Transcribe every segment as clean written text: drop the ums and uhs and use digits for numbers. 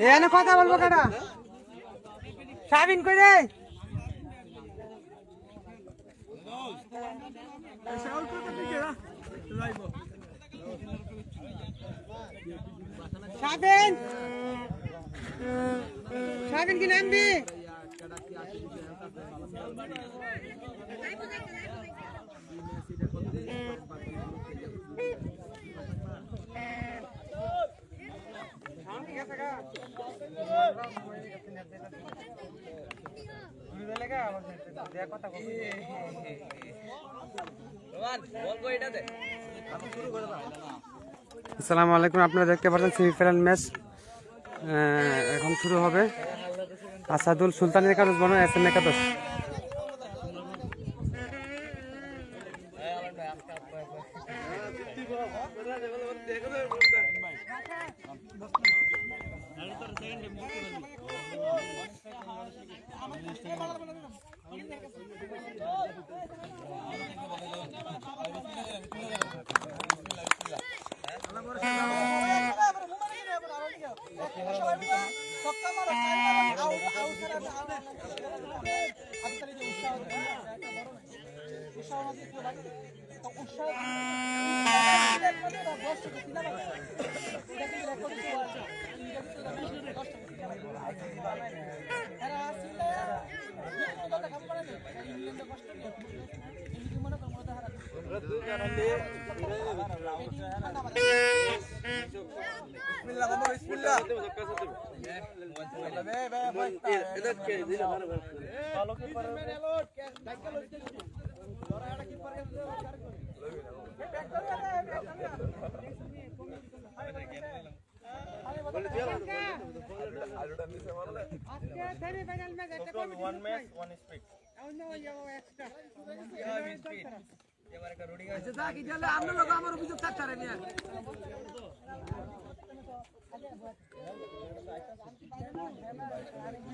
এখানে কথা বলবো কাটা সাবিন কই রে সাবিন সাবিন কি নামবি আসসালামু আলাইকুম। আপনারা দেখতে পাচ্ছেন সেমিফাইনাল ম্যাচ এখন শুরু হবে। আসাদুল সুলতানের একাদশ বনাম এসএম একাদশ।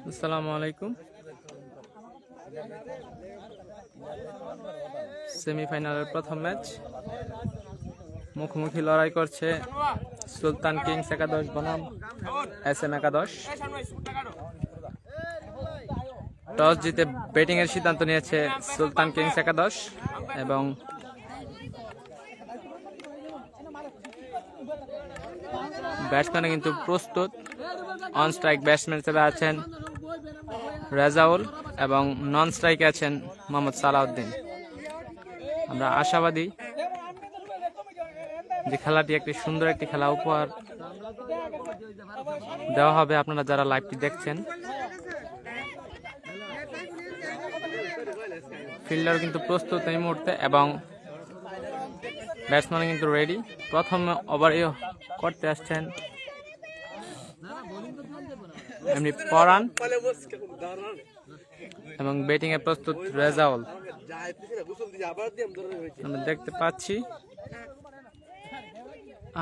আসসালামু আলাইকুম। সেমিফাইনালের প্রথম ম্যাচ, মুখোমুখি লড়াই করছে সুলতান কিংস একাদশ বনাম এসএম একাদশ। টস জিতে ব্যাটিং এর সিদ্ধান্ত নিয়েছে সুলতান কিংস একাদশ এবং ব্যাটসম্যান কিন্তু প্রস্তুত। অন স্ট্রাইক ব্যাটসম্যান হিসেবে আছেন রেজাউল এবং নন স্ট্রাইকে আছেন মোহাম্মদ সালাউদ্দিন। আমরা আশাবাদী যে খেলাটি একটি সুন্দর একটি খেলা উপহার দেওয়া হবে আপনারা যারা লাইভটি দেখছেন। ফিল্ডার কিন্তু প্রস্তুত এই মুহূর্তে এবং ব্যাটসম্যান কিন্তু রেডি। প্রথম ওভারে করতে আসছেন এমনি পরান এবং ব্যাটিং এ প্রস্তুত রেজাউল। আমরা দেখতে পাচ্ছি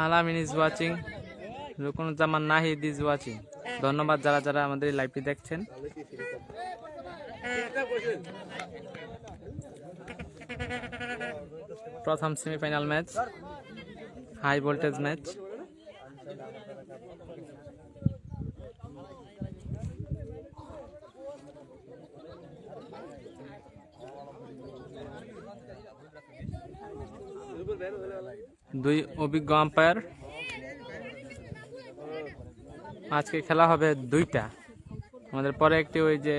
Alamin is watching, Ruknuzzaman Nahid is watching. ধন্যবাদ যারা যারা আমাদের এই লাইভটি দেখছেন। প্রথম semifinal match, high voltage match. দুই অভিজ্ঞ আম্পায়ার। আজকে খেলা হবে দুইটা। আমাদের পরে একটি ওই যে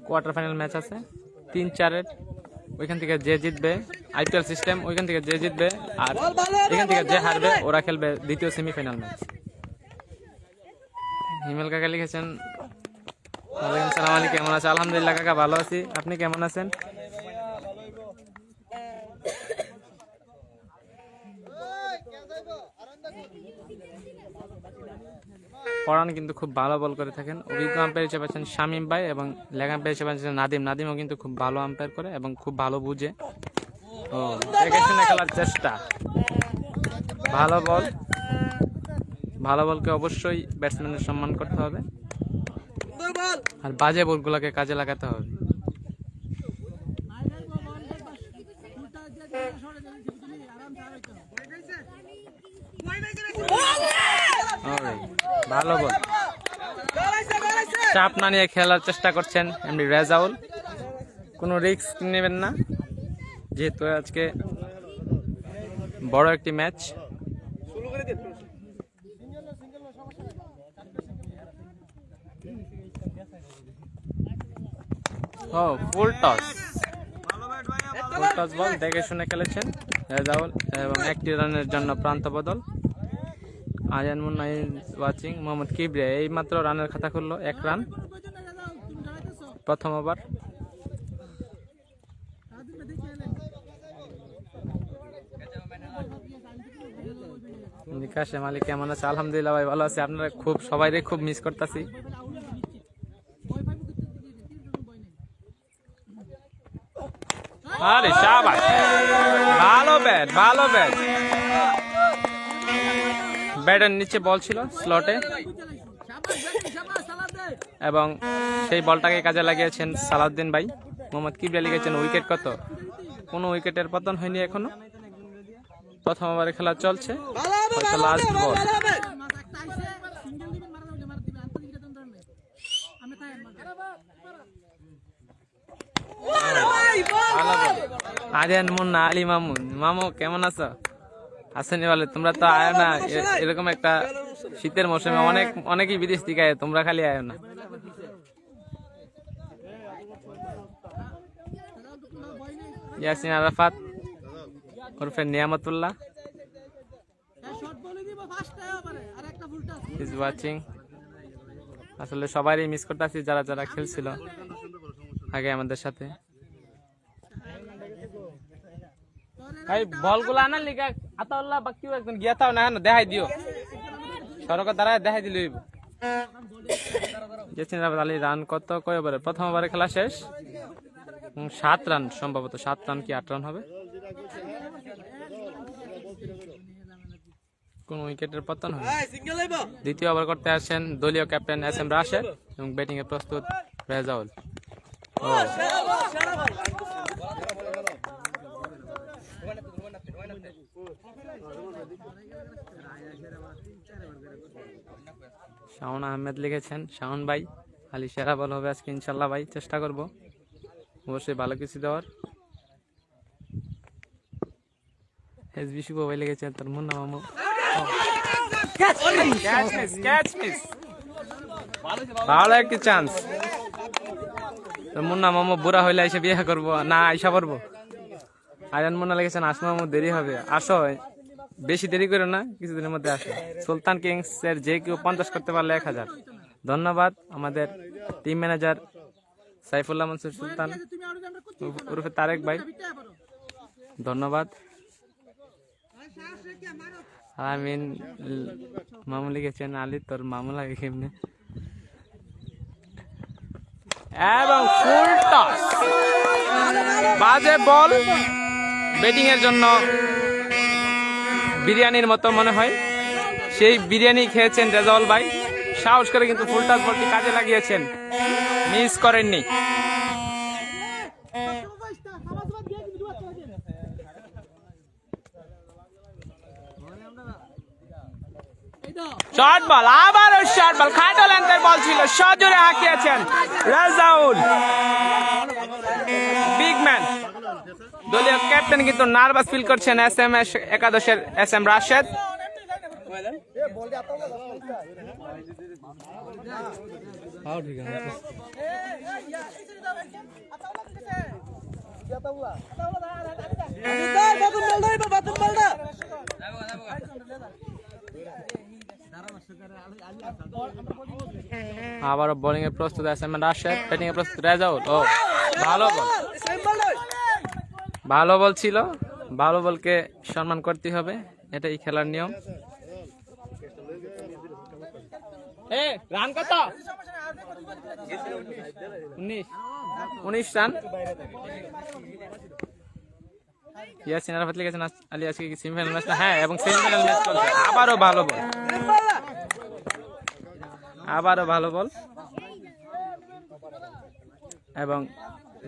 কোয়ার্টার ফাইনাল ম্যাচ আছে 3-4-এর, ওইখান থেকে যে জিতবে আইপিএল সিস্টেম, ওইখান থেকে যে জিতবে আর এখান থেকে যে হারবে ওরা খেলবে দ্বিতীয় সেমিফাইনাল ম্যাচ। হিমেল কাকা লিখেছেন ওয়ালাইকুম সালাম আলী, কেমন আছে? আলহামদুলিল্লাহ কাকা ভালো আছি, আপনি কেমন আছেন? পরান কিন্তু খুব ভালো বল করে থাকেন। অভিজ্ঞ আম্পায়ার হিসেবে আছেন শামীম ভাই এবং লেগ আম্পায়ার হিসেবে আছেন নাদিমও কিন্তু খুব ভালো আম্পায়ার করে এবং খুব ভালো বুঝে। ও দেখে শুনে খেলার চেষ্টা, ভালো বল। ভালো বলকে অবশ্যই ব্যাটসম্যানের সম্মান করতে হবে আর বাজে বলগুলোকে কাজে লাগাতে হবে। ভালো বল, চাপ না নিয়ে খেলার চেষ্টা করছেন এমনি রেজাউল। কোনো রিস্ক নেবেন না, যেহেতু আজকে বড় একটি ম্যাচ। ও ফুল টস বল দেখে শুনে খেলেছেন রেজাউল এবং একটি রানের জন্য প্রান্ত বদল। আজান মুন্না ইজ ওয়াচিং। মোহাম্মদ কিবরিয়া এই মাত্র রানের খাতা খুললো, 1 রান প্রথম ওভার। কাশেম আলী কেমন আছে? আলহামদুলিল্লাহ ভাই ভালো আছে। আপনারা খুব সবাইরে খুব মিস করতেছি। আরে শাবাশ, ভালো ব্যাট। ব্যাটের নিচে বল ছিল স্লটে এবং সেই বলটাকে কাজে লাগিয়েছেন সালাউদ্দিন ভাই। মোহাম্মদ কিবরিয়া লিখেছেন উইকেট কত? কোনো উইকেটের পতন হয়নি এখনো, প্রথম ওভারে খেলা চলছে, হয়তো লাস্ট বল। আরিয়ান মুন্না আলী মামু কেমন আছো? আসেনি বলে তোমরা তো আয় না এরকম একটা শীতের মৌসুমে, অনেকেই বিদেশ থেকে আয়, তোমরা খালি আয় না। ইয়াসিন আরাফাত ওরফে নিয়ামতুল্লাহ ইজ ওয়াচিং। আসলে সবারই মিস করতেছি যারা খেলছিল আগে আমাদের সাথে। ভাই বলগুলো আনার লিগা আতাউল্লাহ বা কেউ একজন গিয়া তাও না দেখাই দিও, সরকার দ্বারা দেখাই দিল। ইয়াসিন আরাফাত আলী রান কত কয় ওভারে? প্রথম ওভারে খেলা শেষ, 7 রান, সম্ভবত 7 রান কি 8 রান হবে। কোন উইকেটের পতন হয়। দ্বিতীয় ওভার করতে আসেন দলীয় ক্যাপ্টেন SM রাশেদ এবং ব্যাটিং এ প্রস্তুত রেজাউল। শাওন আহমেদ লিখেছেন শাওন ভাই খালি সেরা বল হবে আজকে ইনশাল্লাহ ভাই, চেষ্টা করব অবশ্যই ভালো কিছু দেওয়ার। এসবি শুভ ভাই লিখেছেন তোর মুন্না মামু ভালো একটি চান্স। মুন্না মামু বুড়া হইলে এসে বিয়ে করবো না আইসা পড়বো। আয়ান মুন্না লিখেছেন আসমা মামু দেরি হবে, আসো বেশি দেরি করো না, কিছুদিনের মধ্যে আসো। সুলতান কিংস এর যে কেউ 50 করতে পারলে 1000। ধন্যবাদ আমাদের টিম ম্যানেজার সাইফুল্লাহ মনসুর সুলতান ওরফে তারেক ভাই, ধন্যবাদ। আমিন মামু লিখেছেন আলী তোর মামু লাগে কেমনে, এবং ফুল টস বাজে বল। ব্যাটিং এর জন্য বিরিয়ানির মতো মনে হয়, সেই বিরিয়ানি খেয়েছেন রেজাউল ভাই, সাহস করে কিন্তু ফুল টস বলটি কাজে লাগিয়েছেন, মিস করেননি। শর্ট বল, আবারও শর্ট বল, খাটো লেন্থের বল ছিল, সজোরে হাঁকিয়েছেন রেজাউল, বিগ ম্যান। দলীয় ক্যাপ্টেন কিন্তু নার্ভাস ফিল করছেন একাদশের SM রাশেদ। আবারও বোলিং এ প্রস্তুত SM রাশেদ, ব্যাটিং এ প্রস্তুত রেজাউল। ও ভালো বল, ভালো বল ছিল, ভালো বলকে সম্মান করতে হবে, এটাই খেলার নিয়ম। রান কত? 19 রান। ইয়াসিন আরাফাত লিখেছেন আলী আজকে কি সেমিফাইনাল ম্যাচ? হ্যাঁ, এবং সেমিফাইনাল ম্যাচ চলছে। আবারও ভালো বল, আবারও ভালো বল, এবং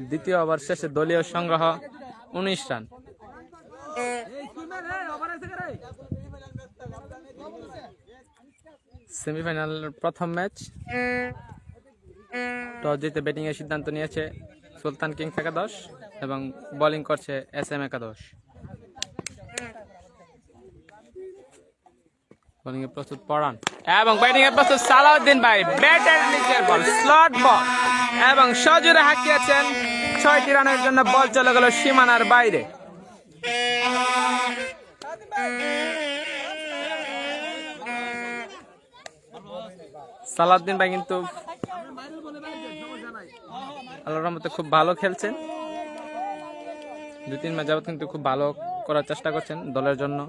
দ্বিতীয় ওভার শেষে দলীয় সংগ্রহ 19 রান। সেমিফাইনাল প্রথম ম্যাচ। টস জিতে ব্যাটিং এর সিদ্ধান্ত নিয়েছে সুলতান কিংস একাদশ এবং বোলিং করছে SM একাদশ। বোলিং এ প্রস্তুত পরান এবং ব্যাটিং এ প্রস্তুত সালাউদ্দিন ভাই। ব্যাটের নিচের বল, স্লট বল, এবং সজোরে হাঁকিয়েছেন। 6টি রানের জন্য বল চলে গেল সীমানার বাইরে। সালাউদ্দিন ভাই কিন্তু আল্লাহর রহমতে খুব ভালো খেলছেন। 2-3 ম্যাচ যাবত কিন্তু খুব ভালো করার চেষ্টা করছেন দলের জন্য।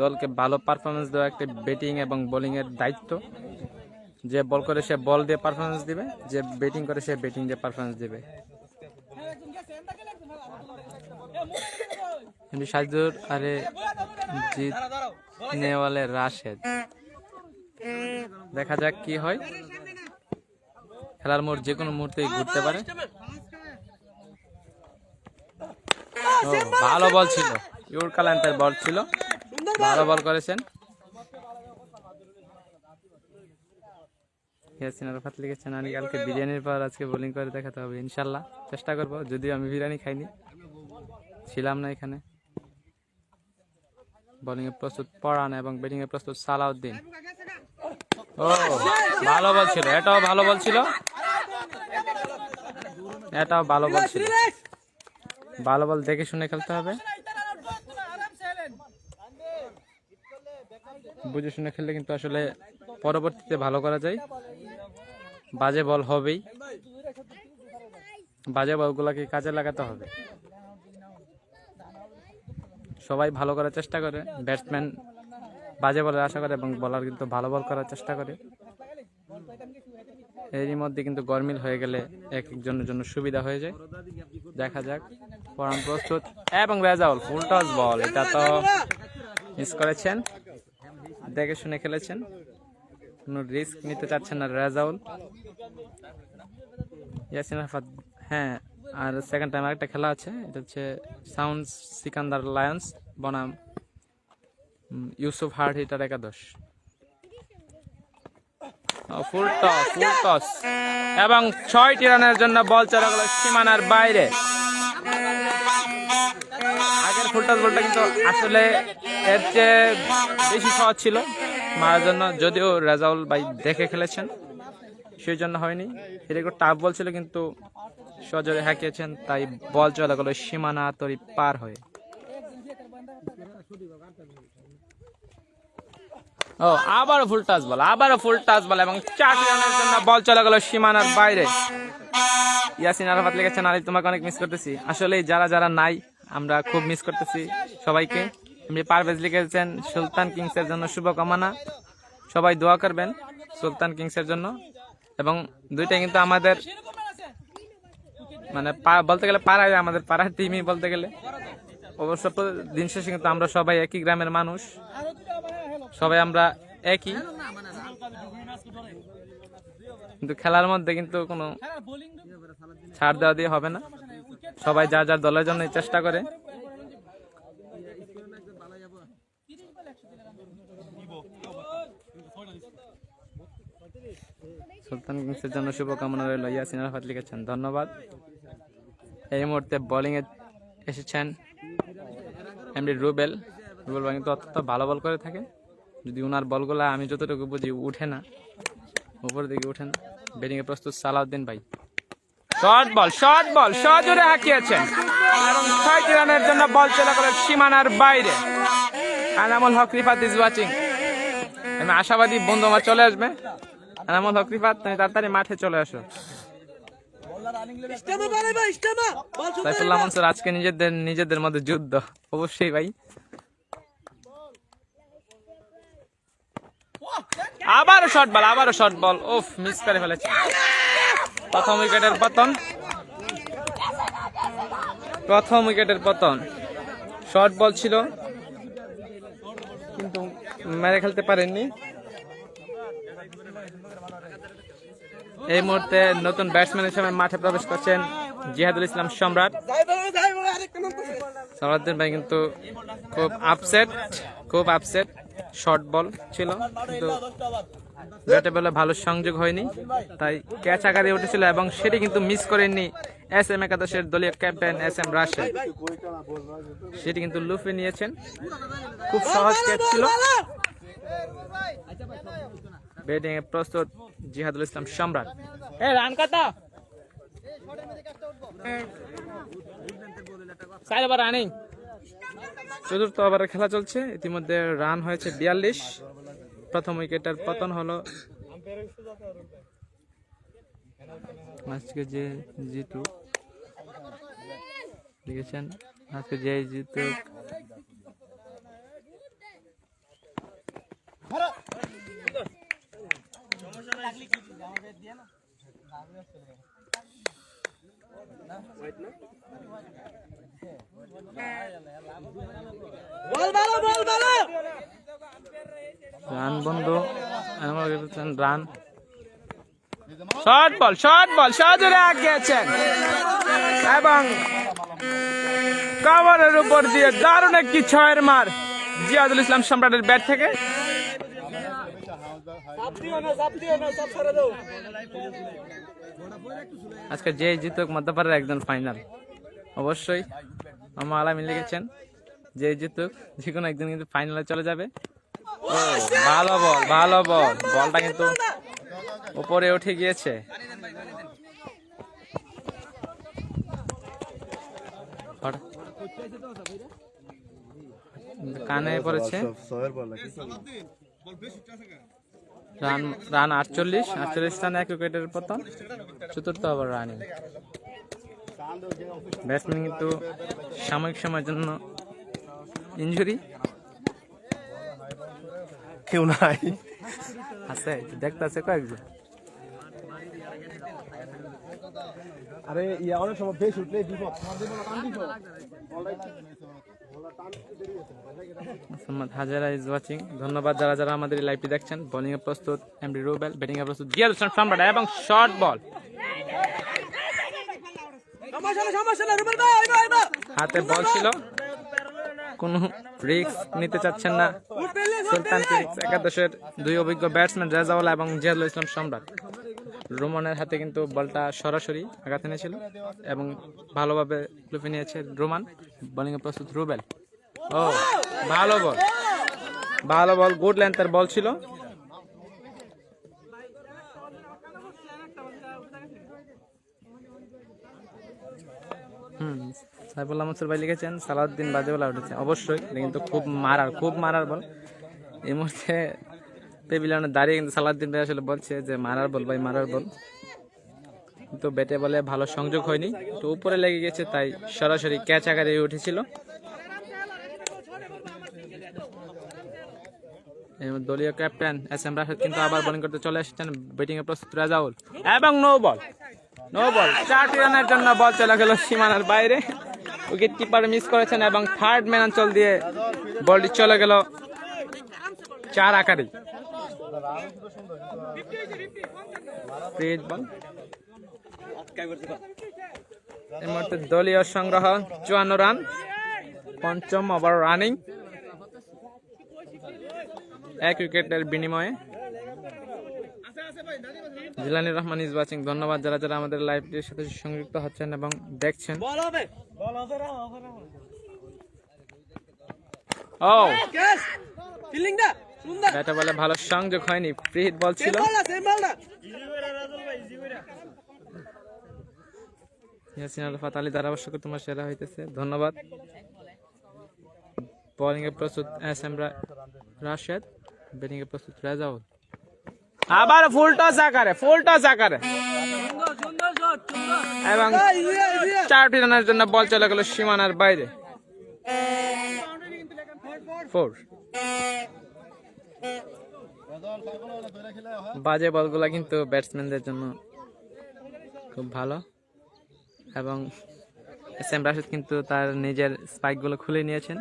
দলকে ভালো পারফরমেন্স দেওয়া একটা ব্যাটিং এবং বোলিং এর দায়িত্ব। যে বল করে সে বল দিয়ে পারফরমেন্স দিবে, যে ব্যাটিং করে সে ব্যাটিং দিয়ে পারফরমেন্স দিবে। সাজুর আরে জিতনে ওয়ালে রাশেদ। দেখা যাক কি হয়। খেলার মোড় যে কোনো মুহূর্তেই ঘুরতে পারে। ভালো বল ছিল, ইউরকালান্তের বল ছিল, ভালো বল করেছেন। ইয়াসিন আরাফাত লিখেছেন আমি কালকে বিরিয়ানির পর আজকে বোলিং করে দেখাতে হবে, ইনশাল্লাহ চেষ্টা করবো। যদিও আমি বিরিয়ানি খাইনি, ছিলাম না এখানে। বোলিং এ প্রস্তুত পরান এবং ব্যাটিং এ প্রস্তুত সালাউদ্দিন। ও ভালো বল ছিল, এটাও ভালো বল ছিল, এটাও ভালো বল ছিল। ভালো বল দেখে শুনে খেলতে হবে, বুঝে শুনে খেললে কিন্তু আসলে পরবর্তীতে ভালো করা যায়। বাজে বল হবেই, বাজে বলগুলোকে কাজে লাগাতে হবে। সবাই ভালো করার চেষ্টা করে, ব্যাটসম্যান বাজে বলের আশা করে এবং বলার কিন্তু ভালো বল করার চেষ্টা করে। এরই মধ্যে কিন্তু গরমিল হয়ে গেলে এক একজনের জন্য সুবিধা হয়ে যায়। দেখা যাক। পরান প্রস্তুত এবং রেজাউল ফুল টস বল, এটা তো মিস করেছেন। দেখে শুনে খেলেছেন, কোনো রিস্ক নিতে চাচ্ছেন না রেজাউল। ইয়াসিন আরাফাত, হ্যাঁ, আর সেকেন্ড টাইম আরেকটা খেলা আছে, এটা হচ্ছে সাউন্ড সিকান্দার লায়ন্স বনাম ইউসুফ হার্ট হিটার একাদশ। ফুল টস এবং 6টি রানের জন্য বল চলে গেল সীমানার বাইরে। আগের ফুল টস বলটা কিন্তু আসলে এর চেয়ে বেশি সহজ ছিল মারার জন্য, যদিও রেজাউল ভাই দেখে খেলেছেন সেই জন্য হয়নি। এটা একটু টাফ বল ছিল কিন্তু সজোরে হাঁকিয়েছেন, তাই বল চলে গেল সীমানা তরি পার হয়ে। ও আবারও ফুল টাচ বল, আবারও ফুল টাচ বল এবং 4টি রানের জন্য বল চলে গেল সীমানার বাইরে। ইয়াসিন আরাফাত লিখেছেন আলী তোমাকে অনেক মিস করতেছি। আসলে যারা যারা নাই আমরা খুব মিস করতেছি সবাইকে। এমনি পারভেজ লিখেছেন সুলতান কিংসের জন্য শুভকামনা, সবাই দোয়া করবেন সুলতান কিংসের জন্য। এবং দুইটাই কিন্তু আমাদের মানে বলতে গেলে পাড়ায়, আমাদের পাড়ার টিমই বলতে গেলে। অবশ্য দিন শেষে কিন্তু আমরা সবাই একই গ্রামের মানুষ, সবাই আমরা একই, কিন্তু খেলার মধ্যে কিন্তু কোনো ছাড় দেওয়া দিয়ে হবে না। সবাই যার যার দলের জন্য চেষ্টা করে। সুলতান কিংসের জন্য শুভকামনা রইল। ইয়াসিন আরাফাত লিখেছেন ধন্যবাদ। এই মুহূর্তে বোলিং এ এসেছেন এমডি রুবেল। রুবেল ভাই কিন্তু অত্যন্ত ভালো বল করে থাকে, যদি ওনার বলগুলা আমি যতটুকু বুঝি উঠে না, উপর দিকে উঠে না। ব্যাটিং এ প্রস্তুত সালাউদ্দিন ভাই। শর্ট বল সজোরে হাঁকিয়েছেন এবং 6টি রানের জন্য বল চলে গেল সীমানার বাইরে। Anamul Haque Rifat is watching. আমি আশাবাদী বন্ধু আমার চলে আসবে। আনামুল হক রিফাত, তুমি তাড়াতাড়ি মাঠে চলে আসো। সাইফুল্লাহ মনসুর, আজকে নিজেদের মধ্যে যুদ্ধ। অবশ্যই ভাই। আবারও শর্ট বল ওফ মিস করে ফেলেছে। প্রথম উইকেটের পতন। শর্ট বল ছিল কিন্তু মেরে খেলতে পারেননি। এই মুহূর্তে নতুন ব্যাটসম্যান হিসেবে মাঠে প্রবেশ করছেন জিহাদুল ইসলাম সম্রাট। সালাউদ্দিন ভাই কিন্তু খুব আপসেট। শর্ট বল ছিল কিন্তু ব্যাটে বলে ভালো সংযোগ হয়নি, তাই ক্যাচ আকারে উঠেছিল এবং সেটি কিন্তু মিস করেননি SM একাদশের দলীয় ক্যাপ্টেন SM রাশেদ। সেটি কিন্তু লুফে নিয়েছেন। খুব সহজ ক্যাচ ছিল। ব্যাটিং এ প্রস্তুত জিহাদুল ইসলাম সম্রাট। রান কত? 4 ওভার রানিং। চতুর্থ ওভারে খেলা চলছে। ইতিমধ্যে রান হয়েছে 42। প্রথম উইকেটের পতন হলো। আজকে যে জিতুক দেখেছেন, আজকে যে জিতুক রান বন্ধু রান। শর্ট বল সজোরে আগিয়েছেন এবং কভারের উপর দিয়ে দারুণ একটি 6-এর মার জিহাদুল ইসলাম সম্রাটের ব্যাট থেকে। আজকে যে জিতুক মধ্যপাড়ার একজন ফাইনাল। অবশ্যই মামা আলামিন লিখেছেন যে জিতুক যে কোনো একদিন কিন্তু ফাইনালে চলে যাবে। ভালো বল বলটা কিন্তু উপরে উঠে গিয়েছে। কানে পড়েছে। রান 48 রানে 1 উইকেটের পতন। চতুর্থ ওভার রানিং। ব্যাটসম্যান কিন্তু সাময়িক সময়ের জন্য ইনজুরি। কেউ নাই আছে, দেখতে আছে কয়েকজন। আরে অনেক সময় বেশ উঠলে বিপদ। হাজারা ইজ ওয়াচিং। ধন্যবাদ যারা যারা আমাদের লাইভটি দেখছেন। বোলিং এ প্রস্তুত এমডি রুবেল, ব্যাটিং এ প্রস্তুত জিহাদুল ইসলাম সম্রাট এবং শর্ট বল। হাতে বল ছিল, কোন রিস্ক নিতে চাচ্ছেন না সুলতান কিংস একাদশের 2 অভিজ্ঞ ব্যাটসম্যান রেজাউল এবং জিহাদুল ইসলাম সম্রাট। রোমানের হাতে কিন্তু বলটা সরাসরি আঘাত এনেছিল এবং ভালোভাবে লুফে নিয়েছে রোমান। বোলিং এ প্রস্তুত রুবেল। ভালো বল গুড লেন্থের বল ছিল। সাইফুল্লাহ মনসুর ভাই লিখেছেন সালাউদ্দিন বাজে বলা উঠেছে। অবশ্যই কিন্তু খুব মারার বল। এই মুহূর্তে পেভিলিয়নে দাঁড়িয়ে কিন্তু সালাউদ্দিন ভাই আসলে বলছে যে মারার বল, কিন্তু ব্যাটে বলে ভালো সংযোগ হয়নি, তো উপরে লেগে গেছে, তাই সরাসরি ক্যাচ আকারে উঠেছিল। দলীয় ক্যাপ্টেন SM রাশেদ কিন্তু আবার বোলিং করতে চলে এসেছেন। ব্যাটিং এ প্রস্তুত রেজাউল এবং নো বল। 4 রানের জন্য বল চলে গেল সীমানার বাইরে। উইকেট কিপার মিস করেছেন এবং থার্ড ম্যান অঞ্চল দিয়ে বলটি চলে গেল 4 আকারে। এই মুহূর্তে দলীয় সংগ্রহ 54 রান। পঞ্চম ওভার রানিং। 1 উইকেটের বিনিময়ে। জিলানির রহমান ইজ ওয়াচিং। ধন্যবাদ যারা যারা আমাদের লাইভটির সাথে সংযুক্ত হচ্ছেন এবং দেখছেন। ব্যাটে বলে ভালো সংযোগ হয়নি, ফ্রি হিট বল ছিল। ইয়াসিন আলফাত আলী ধারাভাষ্যকে তোমার সেরা হইতেছে, ধন্যবাদ। বোলিং এ প্রস্তুত SM রাশেদ, ব্যাটিং এ প্রস্তুত রেজাউল। আবার ফুল টস আকারে এবং 4টি রানের জন্য বল চলে গেল সীমানার বাইরে। 4 বাজে বলগুলা কিন্তু ব্যাটসম্যানদের জন্য খুব ভালো। এবং এস এম রাশিদ কিন্তু তার নিজের স্পাইকগুলো খুলে নিয়েছেন,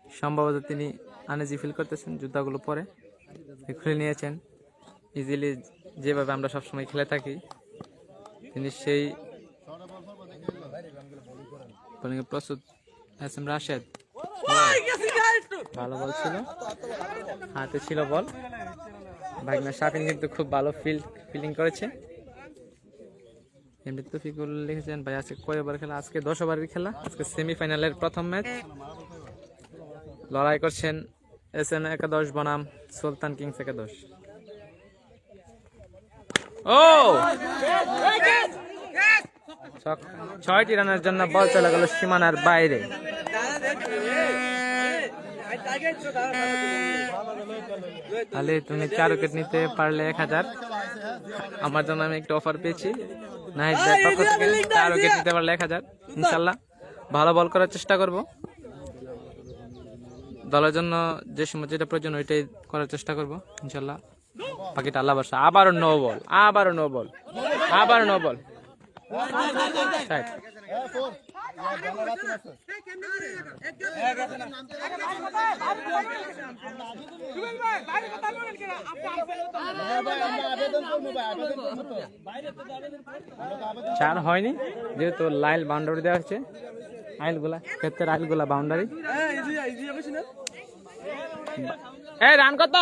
সম্ভবত তিনি আনইজি ফিল করতেছেন, জুতাগুলো পরে খুলে নিয়েছেন ইজিলি, যেভাবে আমরা সবসময় খেলে থাকি। তিনি সেই বোলিংয়ে প্রস্তুত। এস এম রাশেদ, ভালো বল ছিল, হাতে ছিল বল। ভাগনা শাফিন কিন্তু খুব ভালো ফিল্ডিং করেছে। এমনি তৌফিকুল লিখেছেন ভাই আজকে কয় ওভার খেলা? আজকে 10 ওভারের খেলা। আজকে সেমিফাইনালের প্রথম ম্যাচ। লড়াই করছেন SN একাদশ বনাম সুলতান কিংস একাদশ। ও 6টি রানের জন্য বল চলে গেল সীমানার বাইরে। তাহলে তুমি 4 উইকেট নিতে পারলে 1000। আমার জন্য আমি একটা অফার পেয়েছি নাহিদ ভাইয়ের পক্ষ থেকে, 4 উইকেট নিতে পারলে 1000 ইনশাল্লাহ। ভালো বল করার চেষ্টা করব, দলের জন্য যে সময় যেটা প্রয়োজন ওইটাই করার চেষ্টা করব ইনশাল্লাহ। বাকিটা আল্লাহ ভরসা। আবারও নো বল, আবারও নো বল, আবারও নো বল। চার হয়নি যেহেতু লাইল বাউন্ডারি দেওয়া হচ্ছে, আইলগুলা ক্ষেত্রের আইলগুলা বাউন্ডারি। এই রান কত?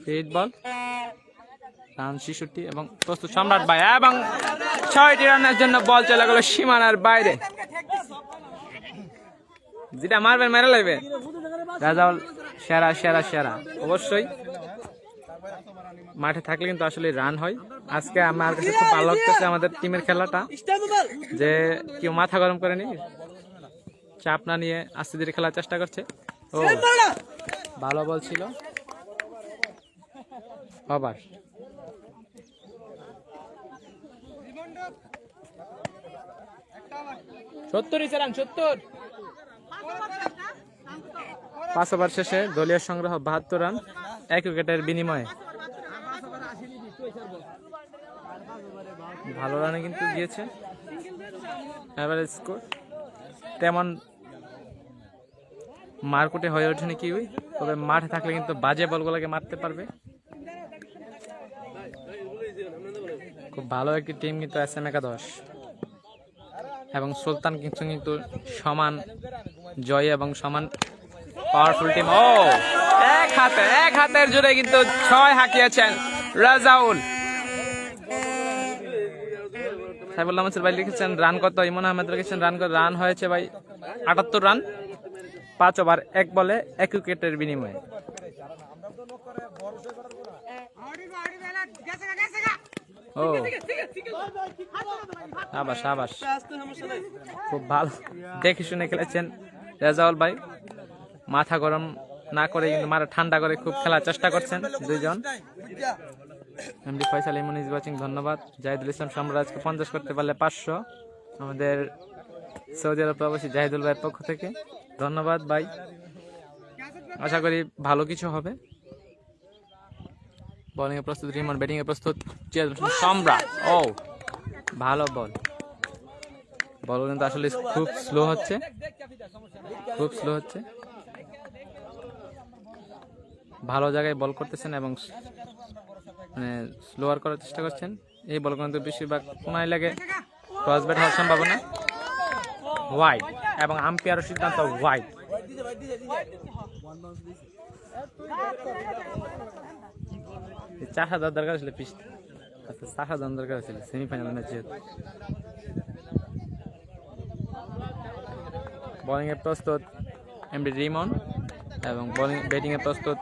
হিট বল, রান 66 এবং প্রস্তুত সম্রাট ভাই, এবং 6টি রানের জন্য বল চলে গেল সীমানার বাইরে। যেটা মারবেন মেরে লাগবে। রাজাউল সেরা সেরা সেরা। অবশ্যই মাঠে থাকলে কিন্তু আসলে রান হয়। আজকে আমার কাছে খুব ভালো লাগতেছে আমাদের টিমের খেলাটা, যে কেউ মাথা গরম করেনি, চাপ না নিয়ে আস্তে ধীরে খেলার চেষ্টা করছে। ও ভালো বল ছিল। Over 70 run, 70। 5 ওভার শেষে দলীয় সংগ্রহ 72 রান 1 উইকেটের বিনিময়ে। ভালো রানে কিন্তু গিয়েছে। এভারেজ স্কোর তেমন মারকুটে হয়ে ওঠেনি কিউই, তবে মাঠে থাকলে কিন্তু বাজে বলগুলোকে মারতে পারবে। খুব ভালো একটি টিম কিন্তু SM একাদশ এবং সুলতান কিংস কিন্তু সমান জয় এবং সমান পাওয়ারফুল টিম। ও এক হাতের জুড়ে কিন্তু 6 হাঁকিয়েছেন রাজাউল। সাইফুল্লাহ মাসুদ ভাই লিখেছেন রান কত? ইমন আহমেদ লিখেছেন রান কত? রান হয়েছে ভাই 78 রান, 5 ওভার 1 বলে 1 উইকেটের বিনিময়ে। ও সাবাস সাবাস, খুব ভালো দেখে শুনে খেলেছেন রেজাউল ভাই। মাথা গরম না করে কিন্তু মাথা ঠান্ডা করে খুব খেলার চেষ্টা করছেন দুইজন। MD Faysal Emon is watching, ধন্যবাদ। জাহিদুল ইসলাম সম্রাজকে 50 করতে পারলে 500 আমাদের সৌদি আরব প্রবাসী জাহিদুল ভাইয়ের পক্ষ থেকে, ধন্যবাদ ভাই। আশা করি ভালো কিছু হবে। বোলিং এ প্রস্তুত রিমন, ব্যাটিং এ প্রস্তুত সম্রাট। ও ভালো বল, বল কিন্তু আসলে খুব স্লো হচ্ছে, খুব স্লো হচ্ছে। ভালো জায়গায় বল করতেছেন এবং মানে স্লোয়ার করার চেষ্টা করছেন। এই বল কিন্তু বেশিরভাগ কোনায় লাগে, ক্রস ব্যাট হওয়ার সম্ভাবনা। ওয়াইড এবং আম্পায়ারের সিদ্ধান্ত ওয়াইড। চাষা দেওয়ার দরকার ছিল, পিস চাষা দেওয়ার দরকার ছিল সেমিফাইনাল ম্যাচে। বোলিং এ প্রস্তুত এমডি রিমন এবং ব্যাটিং এ প্রস্তুত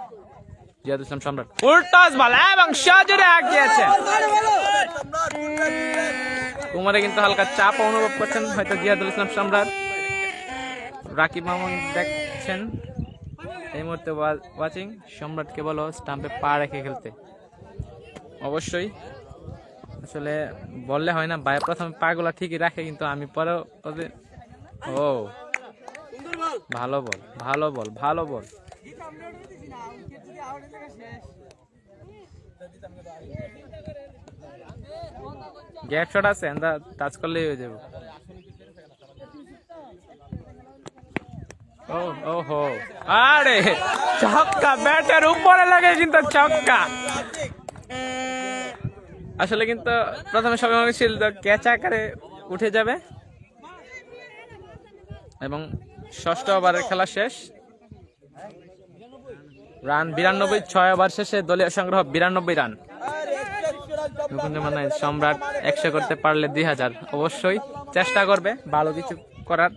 জিয়াদুল ইসলাম সম্রাট। ফুল টস বল এবং সজোরে হাঁক দিয়েছে। কুমারে কিন্তু হালকা চাপ অনুভব করছেন হয়তো জিয়াদুল ইসলাম সম্রাট। রাকিব মামুন দেখছেন এই মুহূর্তে ওয়াচিং। সম্রাটকে বলো স্টাম্পে পা রেখে খেলতে। অবশ্যই আসলে বললে হয় না, প্রথমে পা গুলা ঠিকই রাখে, কিন্তু আমি পরেও ও ভালো বল, ভালো বল, ভালো বল। গ্যাপ শট আছে, আমরা টাচ করলেই হয়ে যাবে। ও ও হো, আরে ছক্কা, ব্যাটের উপরে লাগে কিন্তু ছক্কা। আসলে কিন্তু প্রথমে সবাই মনে ছিল ক্যাচ আকারে উঠে যাবে এবং ষষ্ঠ ওভারের খেলা শেষ। রান 92, 6 ওভার শেষে দলীয় সংগ্রহ 92 রান। মানে সম্রাট 100 করতে পারলে 2000, অবশ্যই চেষ্টা করবে ভালো কিছু করার,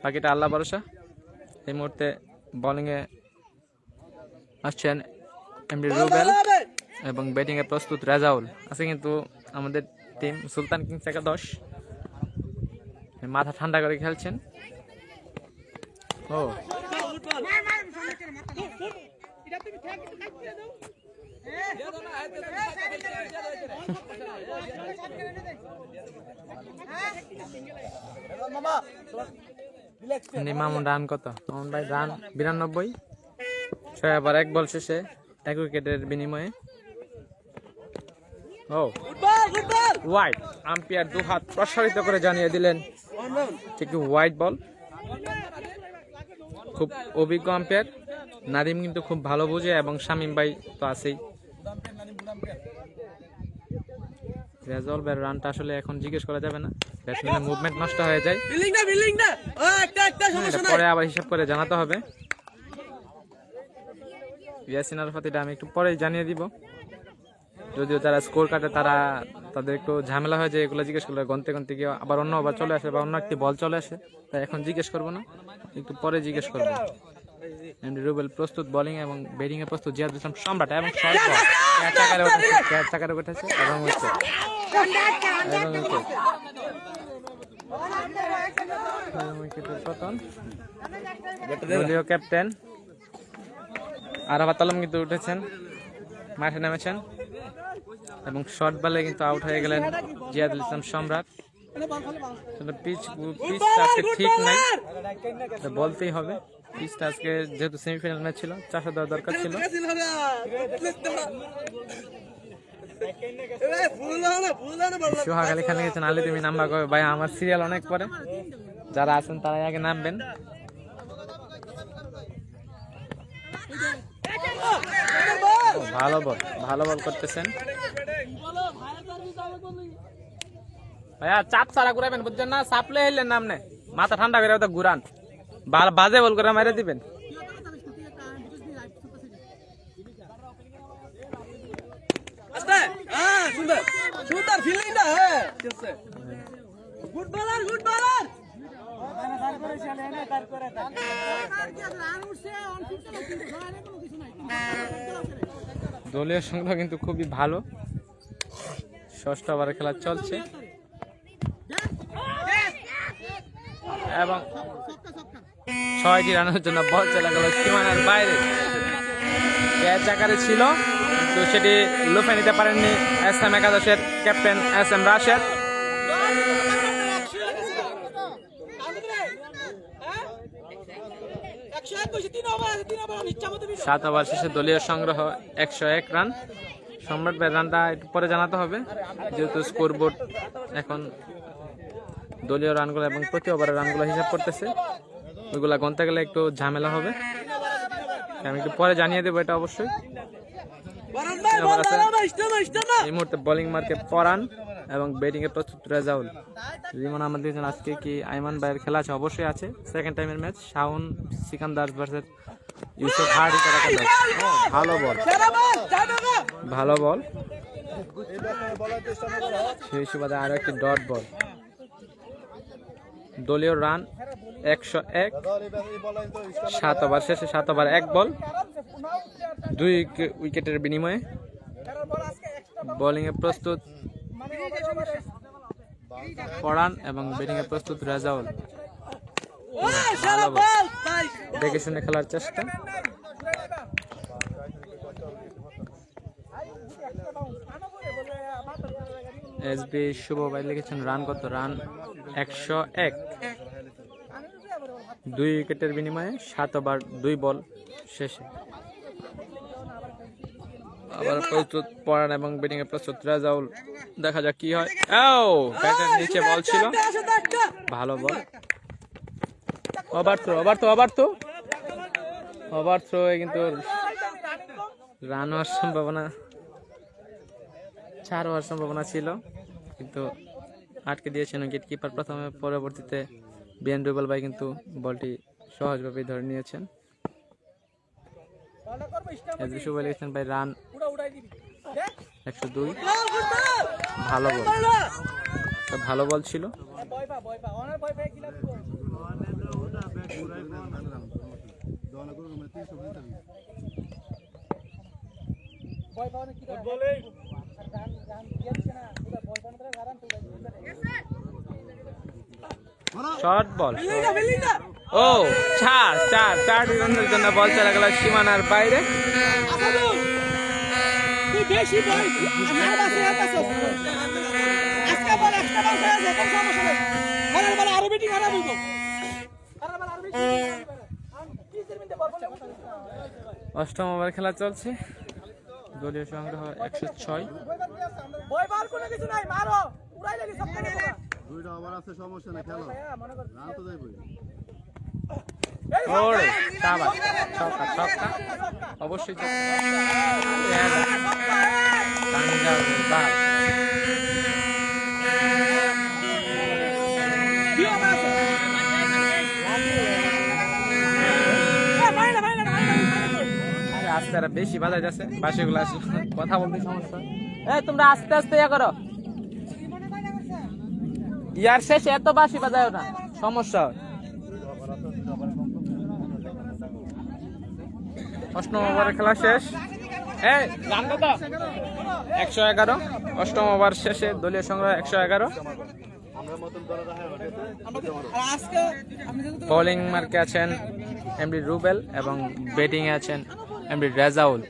বাকিটা আল্লাহ ভরসা। এই মুহূর্তে বোলিং এ আসছেন এমডি রুবেল এবং ব্যাটিং এ প্রস্তুত রেজাউল আছে কিন্তু আমাদের টিম সুলতান কিংস একাদশ মাথা ঠান্ডা করে খেলছেন। ও মামুন রান কত? মামুন ভাই রান 92, 6 ওভার 1 বল শেষে 1 উইকেটের বিনিময়ে। ও ওয়াইড, আম্পায়ার 2 হাত প্রসারিত করে জানিয়ে দিলেন ঠিক ওয়াইড বল। খুব অভিজ্ঞ আম্পায়ার নাদিম কিন্তু খুব ভালো বুঝে এবং শামীম ভাই তো আছেই। রেজাউল ভাইয়ের রানটা আসলে এখন জিজ্ঞেস করা যাবে না, ব্যাটসম্যানের মুভমেন্ট নষ্ট হয়ে যায়, পরে আবার হিসাব করে জানাতে হবে। ইয়াসিন আরাফাত আমি একটু পরেই জানিয়ে দিব, যদিও যারা স্কোর কাটে তাদের একটু ঝামেলা হয় যে এগুলো জিজ্ঞেস করলে গন্তে গন্তে গিয়ে আবার অন্য ওভার চলে আসে বা অন্য একটি বল চলে আসে, তাই এখন জিজ্ঞেস করবো না, একটু পরে জিজ্ঞেস করবো। এমডি রুবেল প্রস্তুত বোলিং এবং ব্যাটিং এ প্রস্তুত জিয়াদুল ইসলাম সম্রাট এবং ক্যাচ আকারে উঠেছে এবং উইকেটের পতন। দলীয় ক্যাপ্টেন আরাফাত আলম কিন্তু উঠেছেন, মাঠে নেমেছেন এবং শর্ট বলে কিন্তু আউট হয়ে গেলেন জিয়াদুল ইসলাম সম্রাট। পিচটা আজকে ঠিক নাই, বলতেই হবে। পিচটা আজকে যেহেতু সেমিফাইনাল ম্যাচ ছিল, 400 দেওয়া দরকার ছিল। সোহাগ আলী খান লিখেছেন, আলী তুমি নাম্বার কবে? ভাই আমার সিরিয়াল অনেক পরে, যারা আছেন তারাই আগে নামবেন। ভালো বল, ভালো বল করতেছেন ভাইয়া, চাপ সারা ঘুরাবেন বুঝছেন না, চাপলে হইলেন নামনে, মাথা ঠান্ডা করে ঘুরান, বাজে বল করে মেরে দিবেন। দলীয় সংগ্রহ কিন্তু খুবই ভালো, ষষ্ঠ ওভারের খেলা চলছে এবং 6টি রানের জন্য বল চলে গেল সীমানার বাইরে। ক্যাচ আকারে ছিল তো সেটি লুফে নিতে পারেননি এসএম একাদশের ক্যাপ্টেন এসএম রাশেদ। 7 ওভার শেষে দলীয় সংগ্রহ 101 রান। সম্রাট ভাইয়ের রানটা একটু পরে জানাতে হবে, যেহেতু স্কোর বোর্ড এখন দলীয় রানগুলো এবং প্রতি ওভারের রানগুলো হিসাব করতেছে, ওইগুলা গণতে গেলে একটু ঝামেলা হবে, আমি একটু পরে জানিয়ে দেবো এটা অবশ্যই। এই মুহূর্তে বোলিং মার্কে পরান এবং ব্যাটিং এ প্রস্তুত রেজাউল। রিমন আমাদের আজকে কি আইমান ভাইয়ের খেলা আছে? অবশ্যই আছে, সেকেন্ড টাইমের match Shaon Sikandar versus Yusuf hard. ভালো বল, ভালো বল, সেই সুবাদে আরো একটি ডট বল। দলীয় রান 101, 7 ওভার শেষে 7 ওভার 1 বল 2 উইকেটের বিনিময়ে। বোলিং এ প্রস্তুত পরান এবং ব্যাটিং এ প্রস্তুত রেজাউল। দেখে শুনে খেলার চেষ্টা। এসবি শুভ ভাই লিখেছেন রান কত? রান 101। 2 উইকেটের বিনিময়ে 7 ওভার 2 বল শেষে। আবার প্রস্তুত পরান এবং ব্যাটিং এ প্রস্তুত রাজাউল, দেখা যাক কি হয়। ব্যাটের নিচে বল ছিল, ভালো বল। ওভার থ্রো কিন্তু রান হওয়ার সম্ভাবনা, 4 হওয়ার সম্ভাবনা ছিল, কিন্তু আটকে দিয়েছেন উইকেট কিপার প্রথমে। পরবর্তীতে বিএন রুবেল ভাই কিন্তু বলটি সহজভাবে ধরে নিয়েছেন। ভাই রান 102, ভালো বল ছিল। শর্ট বল, চার রানের জন্য বল চলে গেল সীমানার বাইরে। অষ্টম ওভার খেলা চলছে, দলীয় সংগ্রহ 106। অবশ্যই আস্তে বেশি বাজাই যাচ্ছে, বাসিগুলো আসলে কথা বলতে সমস্যা। তোমরা আস্তে আস্তে ইয়া করো, ইয়ার শেষে এত বাসি বাজায় না, সমস্যা। অষ্টম ওভারের খেলা শেষ, 111। অষ্টম ওভার শেষে দলীয় সংগ্রহ 111। বোলিং মার্কে আছেন এমডি রুবেল এবং ব্যাটিং এ আছেন এমডি রাজাউল।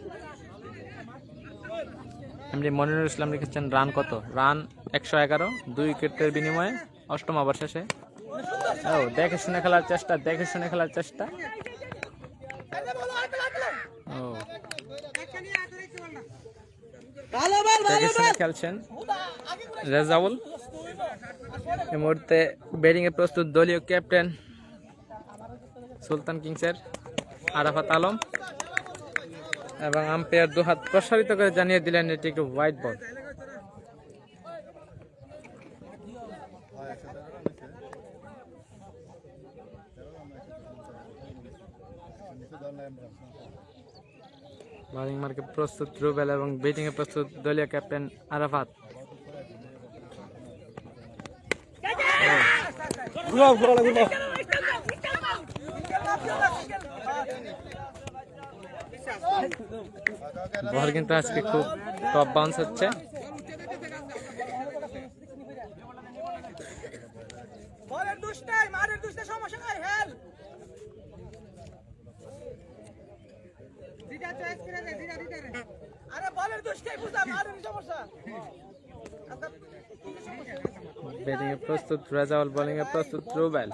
এমডি মনিরুল ইসলাম লিখেছেন রান কত? রান 111, 2 উইকেটের বিনিময়ে অষ্টম ওভার শেষে। দেখে শুনে খেলার চেষ্টা, দেখে শুনে খেলছেন রাজাউল। এই মুহূর্তে ব্যাটিং এ প্রস্তুত দলীয় ক্যাপ্টেন সুলতান কিংসের আরাফাত আলম, এবং আম্পায়ার দুহাত প্রসারিত করে জানিয়ে দিলেন এটি একটি হোয়াইট বল। বোলিং মার্কে প্রস্তুত রুবেল এবং ব্যাটিং এ প্রস্তুত দলীয় ক্যাপ্টেন আরাফাত। বল কিন্তু আজকে খুব টপ বাউন্স হচ্ছে। ব্যাটিং এ প্রস্তুত রাজাউল, বোলিং এ প্রস্তুত রুবেল।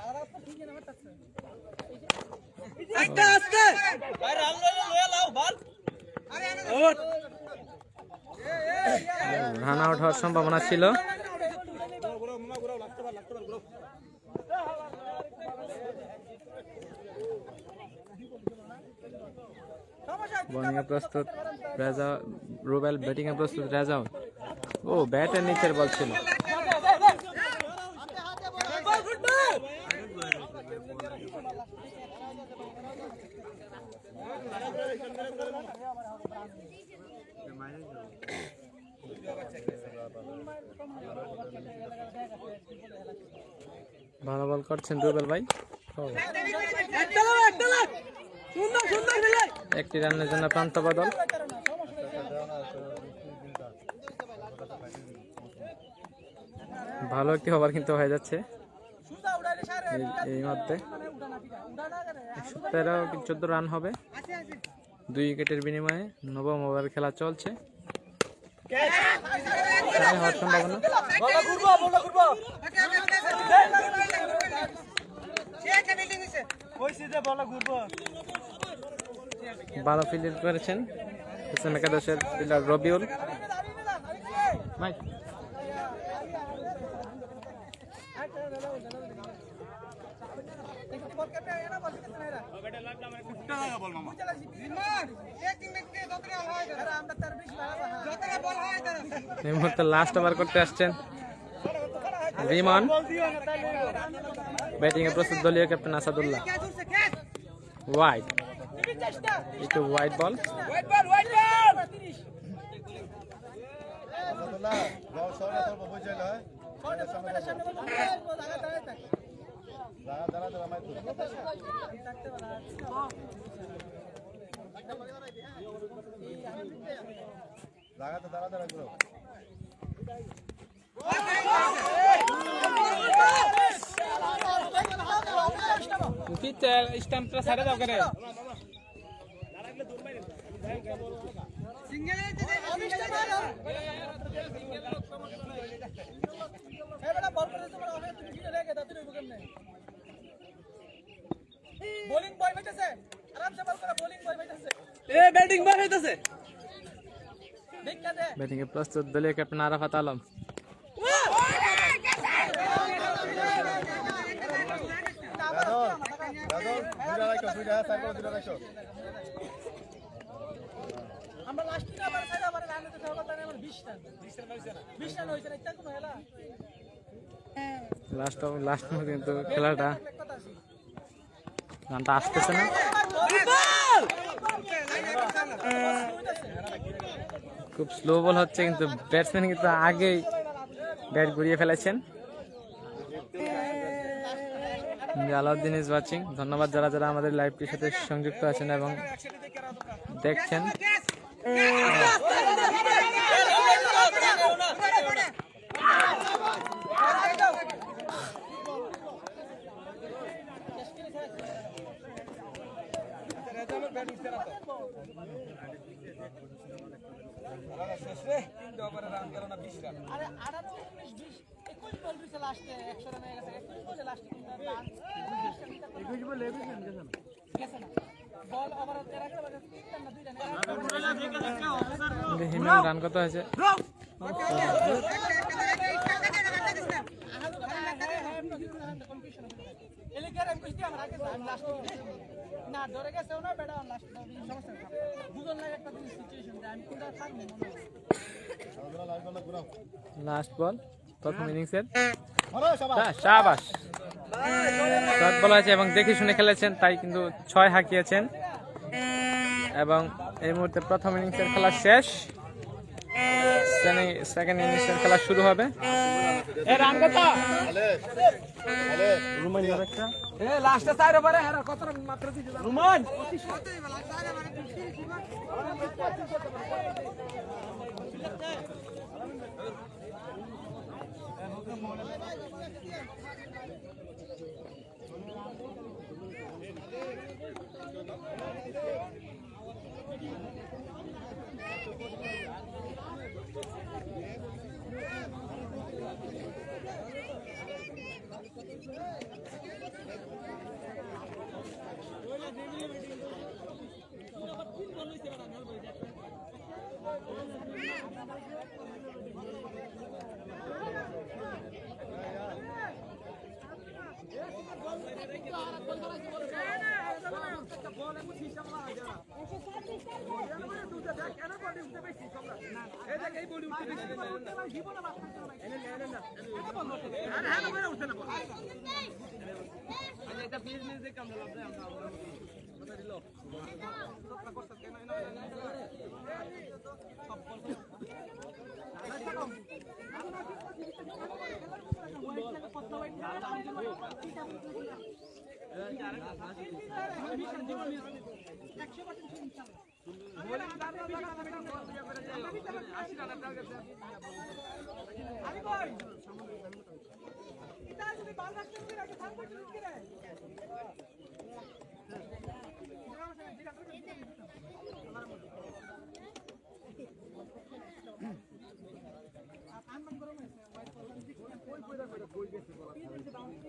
রান আউট হওয়ার সম্ভাবনা ছিল। বোলিং এ প্রস্তুত রুবেল, ব্যাটিং এ প্রস্তুত রাজাউল। ব্যাটের নিচের বল ছিল। ভালো বল করছেন রুবেল ভাই। একটি রানের জন্য প্রান্ত বদল। ভালো একটি ওভার কিন্তু হয়ে যাচ্ছে এই মধ্যে। 113-14 রান হবে 2 উইকেটের বিনিময়ে। নবম ওভার খেলা চলছে, হওয়ার সম্ভাবনা। ভালো ফিল্ডিং করেছেন এসএম একাদশের ফিল্ডার রবিউল। ভাই এই মুহূর্তে লাস্ট ওভার করতে আসছেন রিমন। ব্যাটিং এ প্রস্তুত দলীয় ক্যাপ্টেন আসাদুল্লাহ। ওয়াইড, একটু ওয়াইড বল। স্ট্যাম্পটা ছাড়ে দাও করে বোলিং বয় হইতাছে, আরামসে বল করে বোলিং বয় হইতাছে। ব্যাটিং বল হইতাছে। দেখা দে ব্যাটিং এ প্রস্তুত দলীয় ক্যাপ্টেন আরাফাত আলম। আমরা লাস্ট দিন আবার সাইড আবার রান দিতে হবে তাহলে আমার 20 রান 20 রান হইছে না এটা কোন হেলা লাস্ট কিন্তু খেলাটা রানটা আসতেছে না। খুব স্লো বল হচ্ছে কিন্তু ব্যাটসম্যান কিন্তু আগেই ব্যাট ঘুরিয়ে ফেলেছেন। Alauddin is watching. ধন্যবাদ যারা যারা আমাদের লাইভটির সাথে সংযুক্ত আছেন এবং দেখছেন। আরে 18 19 20 21 বল দিছে লাস্টে 100 রান হয়ে গেছে 21 বলে লাস্টে রান 21 বলে 21 রান গেছে না বল ওভার 13 করে বাজে 3 না 2 রান হিমেল রান কত হয়েছে? না ধরে গেছে না বেটা লাস্ট সমস্যা দুজন লাগে একটা সিচুয়েশন আমি কোনটা থাকবো লাস্ট বল প্রথম ইনিংসের। শাবাশ, শর্ট বল আছে এবং দেখে শুনে খেলেছেন, তাই কিন্তু 6 হাঁকিয়েছেন এবং এই মুহূর্তে প্রথম ইনিংসের খেলা শেষ। সেকেন্ড ইনিংসের খেলা শুরু হবে। রান কত? লাস্টে চার ওভারে হেরা কত রান মাত্র দিতে রুমান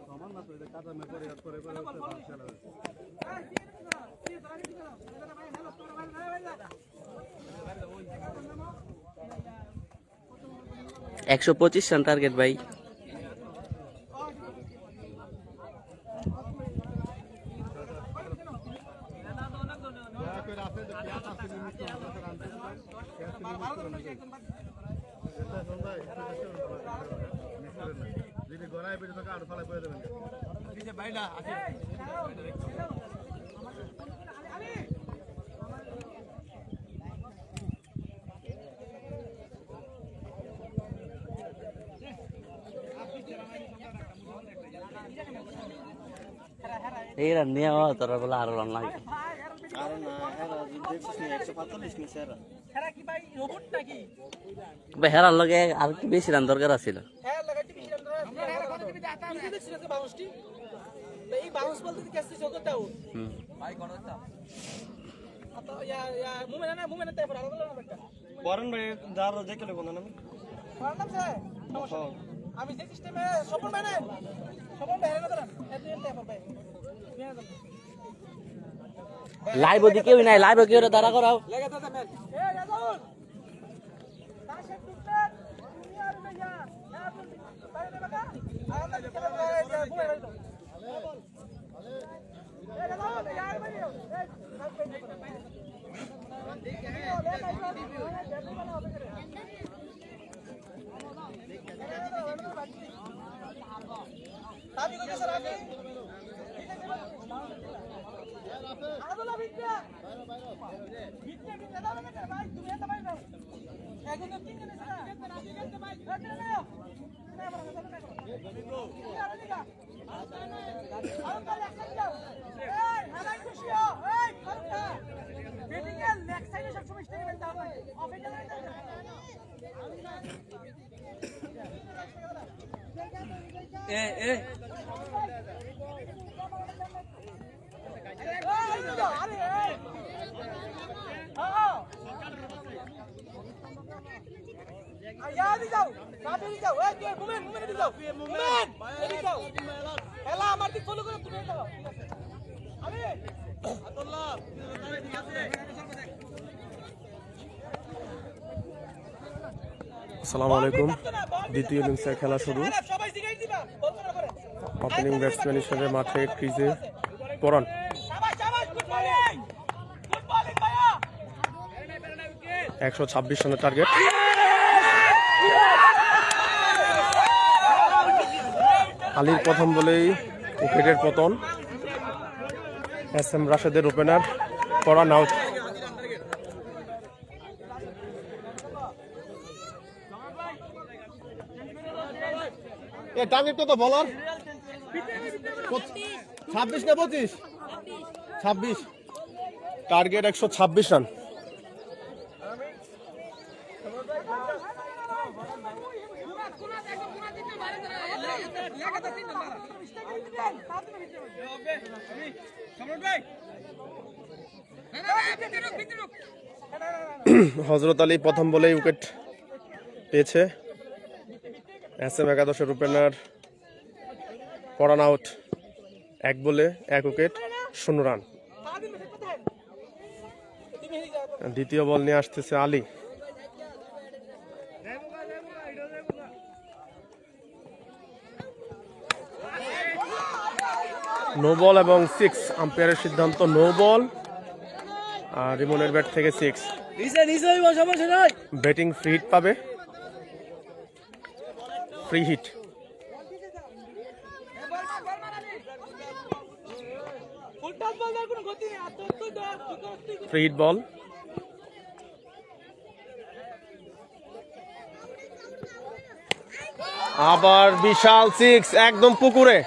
সমান না তো এটা কাটা মে করে করে একশো 25 রান টার্গেট ভাই। এই রান নিয়ে তোরা বলে আরো রান লাগে। হেরা কি ভাই রোবট নাকি? ভাই হেরার লগে আর একটু বেশি রান দরকার আছিল। হ্যাঁ লাগাইতে বেশি রান ধরে হেরা কত দিবি দাতা নিজে দেখছিস যে বাউন্সটি এই বাউন্স বলতে কি কাছে চোখ দাও ভাই কোন দাতা আতো ইয়া মুমেনা তাই পড়া লাগলো না বেটা বরন ভাই দার দেখলে কোন নাম পারলাম স্যার আমি যে সিস্টেমে সফল বানাই সফল বানাই না করেন এত তাই পারবে লাইভ ওদিকে কেউ নাই, লাইভ কেউ দাঁড়া করাও। লাগা দাদা ম্যান এ রাজুল তাশে টুকটা দুনিয়া আর না ইয়া বাইরে দেবা কা আমরা খেলা বুয়ে বাইরে দাও এ রাজুল ইয়ার বাইরে এ আদি কই স্যার আদি আদলা বিদ্যা বিদ্যা দাও না ভাই তুমি এটা ভাই দাও এখন তো তিন জন আছে না বিদ্যা ভাই রাখলে নাও না বড় কথা না করো আর কাল এক যাও এই হালাই খুশিও এই কথা ব্যাটিং এর লেগ সাইডে সব সময় স্টেডিয়ামে দাও অফে গেলে এ আসসালামু আলাইকুম। দ্বিতীয় ইনিংসের খেলা শুরু। ওপেনিং ব্যাটসম্যান হিসেবে মাঠে ক্রিজে পরান। 126 রানের টার্গেট। আলীর প্রথম বলেই উইকেটের পতন। এস এম রাশেদের ওপেনার পরান আউট। টার্গেট কত বলার 26 না 25? 26 টার্গেট 126 রান। হযরত আলী প্রথম বলেই উইকেট পেয়েছে। এস এম একাদশের ওপেনার পরান আউট। 1 বলে 1 উইকেট 0 রান। দ্বিতীয় বল নিয়ে আসতেছে আলী। নো বল এবং 6। আম্পায়ারের সিদ্ধান্ত নো বল। আর রিমনের ব্যাট থেকে 6। ব্যাটিং ফ্রি হিট পাবে। Free hit. Free hit ball. আবার বিশাল 6 একদম পুকুরে।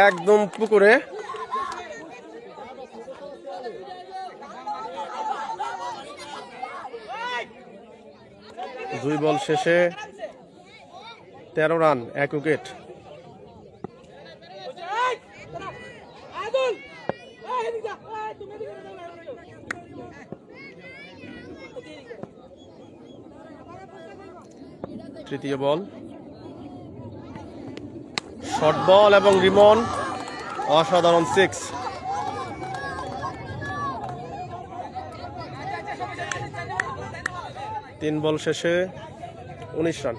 একদম পুকুরে। দুই বল শেষে 13 রান 1 উইকেট। তৃতীয় বল শর্ট বল এবং রিমন অসাধারণ 6। তিন বল শেষে 19 রান।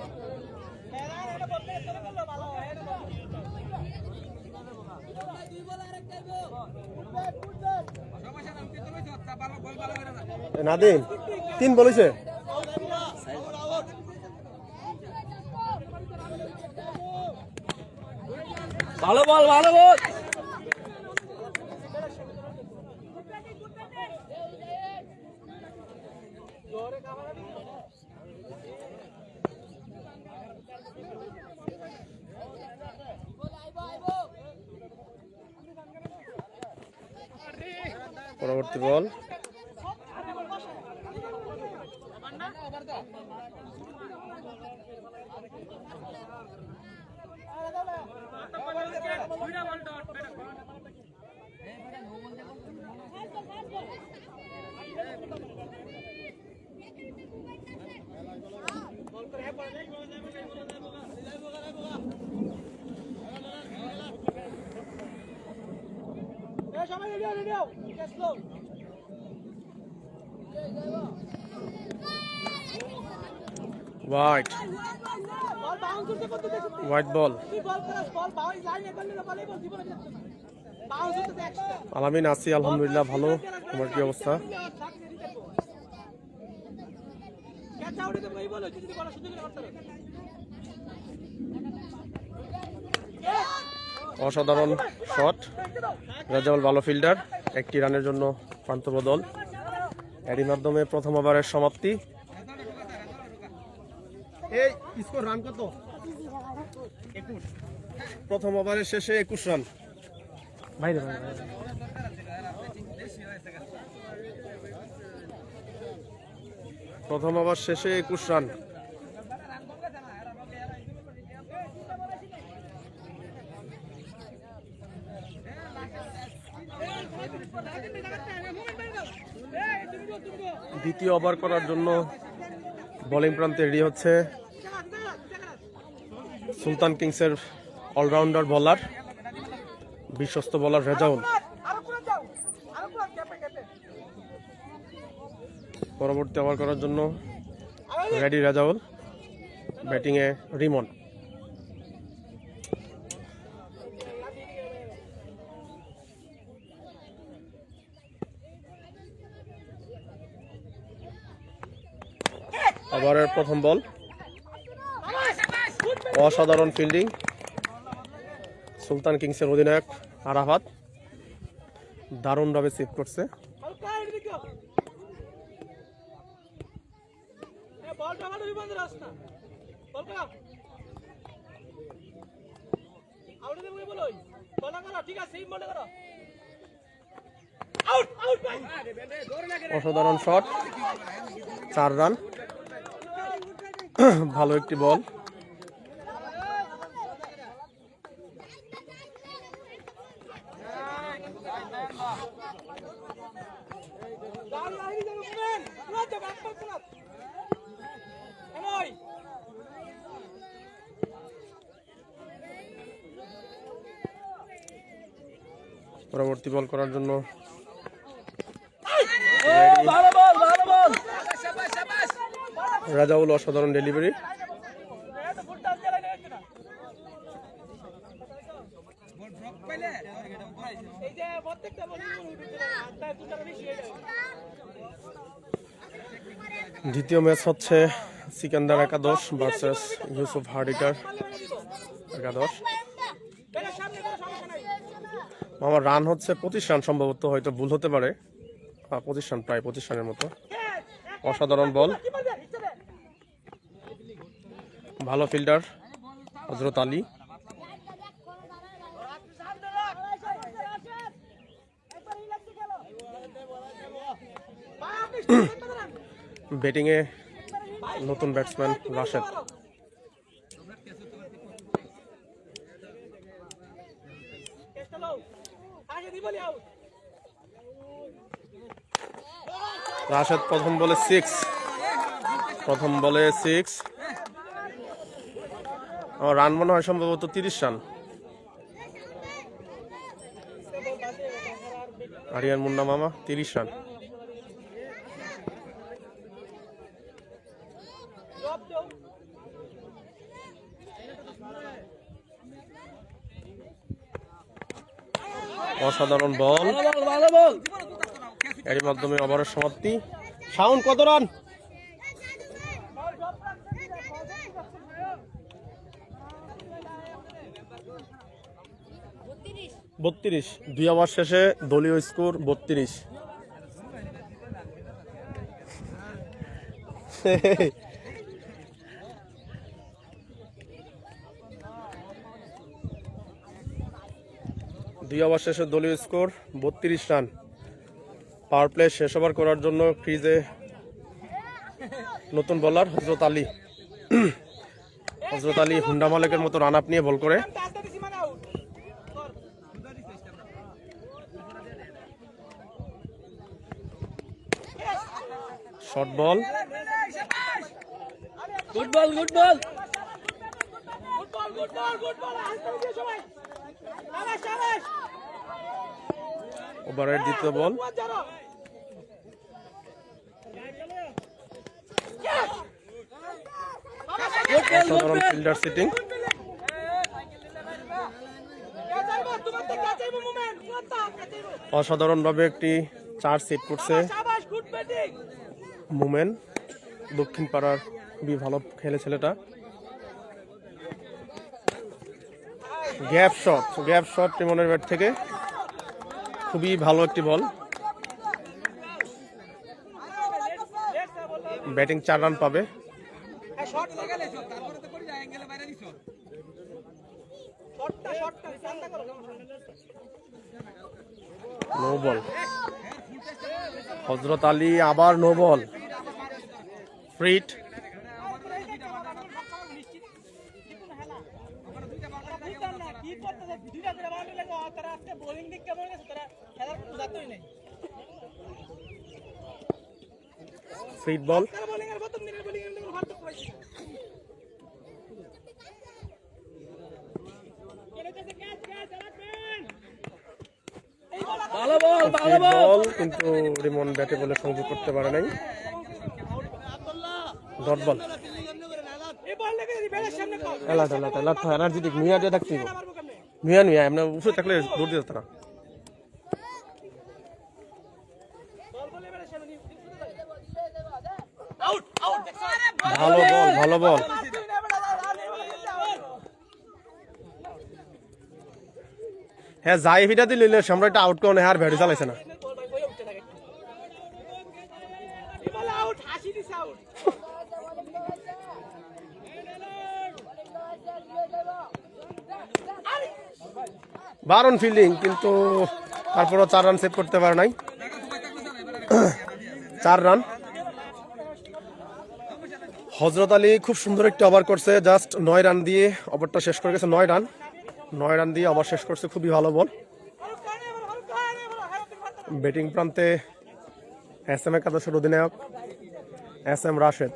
নাদিম 3 বল হইছে। ভালো বল ভালো বল। পরবর্তী বল হোয়াইট, হোয়াইট বল। আলামিন আছি আলহামদুলিল্লাহ ভালো। তোমার কি অবস্থা? অসাধারণ শট। রাজাউল ভালো ফিল্ডার। 1টি রানের জন্য প্রান্ত বদল। এরই মাধ্যমে প্রথম ওভারের সমাপ্তি। এই স্কোর রান কত? 21। প্রথম ওভারের শেষে 21 রান। বাইরে প্রথম ওভার শেষে 21 রান। দ্বিতীয় ওভার করার জন্য বোলিং প্রান্তে রেডি হচ্ছে সুলতান কিংসের অলরাউন্ডার বোলার, বিশ্বস্ত বোলার রেজাউল। পরবর্তী ওভার করার জন্য রেডি রেজাউল, ব্যাটিংয়ে রিমন। ওভারের প্রথম বল, অসাধারণ ফিল্ডিং সুলতান কিংসের অধিনায়ক আরাফাত, দারুণভাবে সেভ করছে। অসাধারণ শট, 4 রান। ভালো একটি বল। পরবর্তী বল করার জন্য রাজাউল, অসাধারণ ডেলিভারি। দ্বিতীয় ম্যাচ হচ্ছে সিকান্দার একাদশ ভার্সেস ইউসুফ হার্ডিটার একাদশ। আমার রান হচ্ছে 25 রান, সম্ভবত হয়তো ভুল হতে পারে। 25 রান, প্রায় 25 রানের মতো। অসাধারণ বল, ভালো ফিল্ডার হযরত আলী। ব্যাটিংয়ে নতুন ব্যাটসম্যান রাশেদ। রাশেদ প্রথম বলে 6, প্রথম বলে 6। রান মনে হয় সম্ভবত 30 রান। আরিয়ান মুন্না মামা 30 রান। অসাধারণ বল, ভালো বল। এর মাধ্যমে ওভারের সমাপ্তি। শাওন কত রান? 32। 2 ওভার শেষে দলীয় স্কোর 32। দুই ওভার শেষে দলীয় স্কোর 32 রান। পাওয়ার প্লে শেষ ওভার করার জন্য ক্রিজে নতুন বোলার হযরত আলী। হযরত আলী হুন্ডা মালিকের মতো রান আপ নিয়ে বল করে। Short ball, good ball, good ball. ওভারের দ্বিতীয় বল। অসাধারণ ফিল্ডার সিটিং। অসাধারণভাবে একটি 4 সেট করছে মুমেন। দক্ষিণ পাড়ার খুবই ভালো খেলে ছেলেটা। গ্যাপ শট রিমনের ব্যাট থেকে খুবই ভালো একটি বল। ব্যাটিং 4 রান পাবে। No ball. হযরত আলী আবার নো বল। ফ্রিট। ফ্রিট বল। ভালো বল, ভালো ফ্রিট বল। বল, কিন্তু রিমন ব্যাটে বলে সংযোগ করতে পারে নাই। Dot ball. এনার্জেটিক মিয়া দিয়ে থাকতে মিয়া এমনি উঠে থাকলে দৌড় দিয়ে তারা। ভালো বল, ভালো বল। হ্যাঁ, যাই ভিটা দিলে সম্রাটটা আউট করে আর ভেড়ে চালাইছে না। বারণ ফিল্ডিং, কিন্তু তারপরও 4 রান সেভ করতে পারে নাই। 4 রান। হযরত আলী খুব সুন্দর একটি ওভার করছে, জাস্ট 9 রান দিয়ে ওভারটা শেষ করে গেছে। 9 রান দিয়ে ওভার শেষ করছে, খুবই ভালো বল। ব্যাটিং প্রান্তে SM একাদশের অধিনায়ক SM রাশেদ।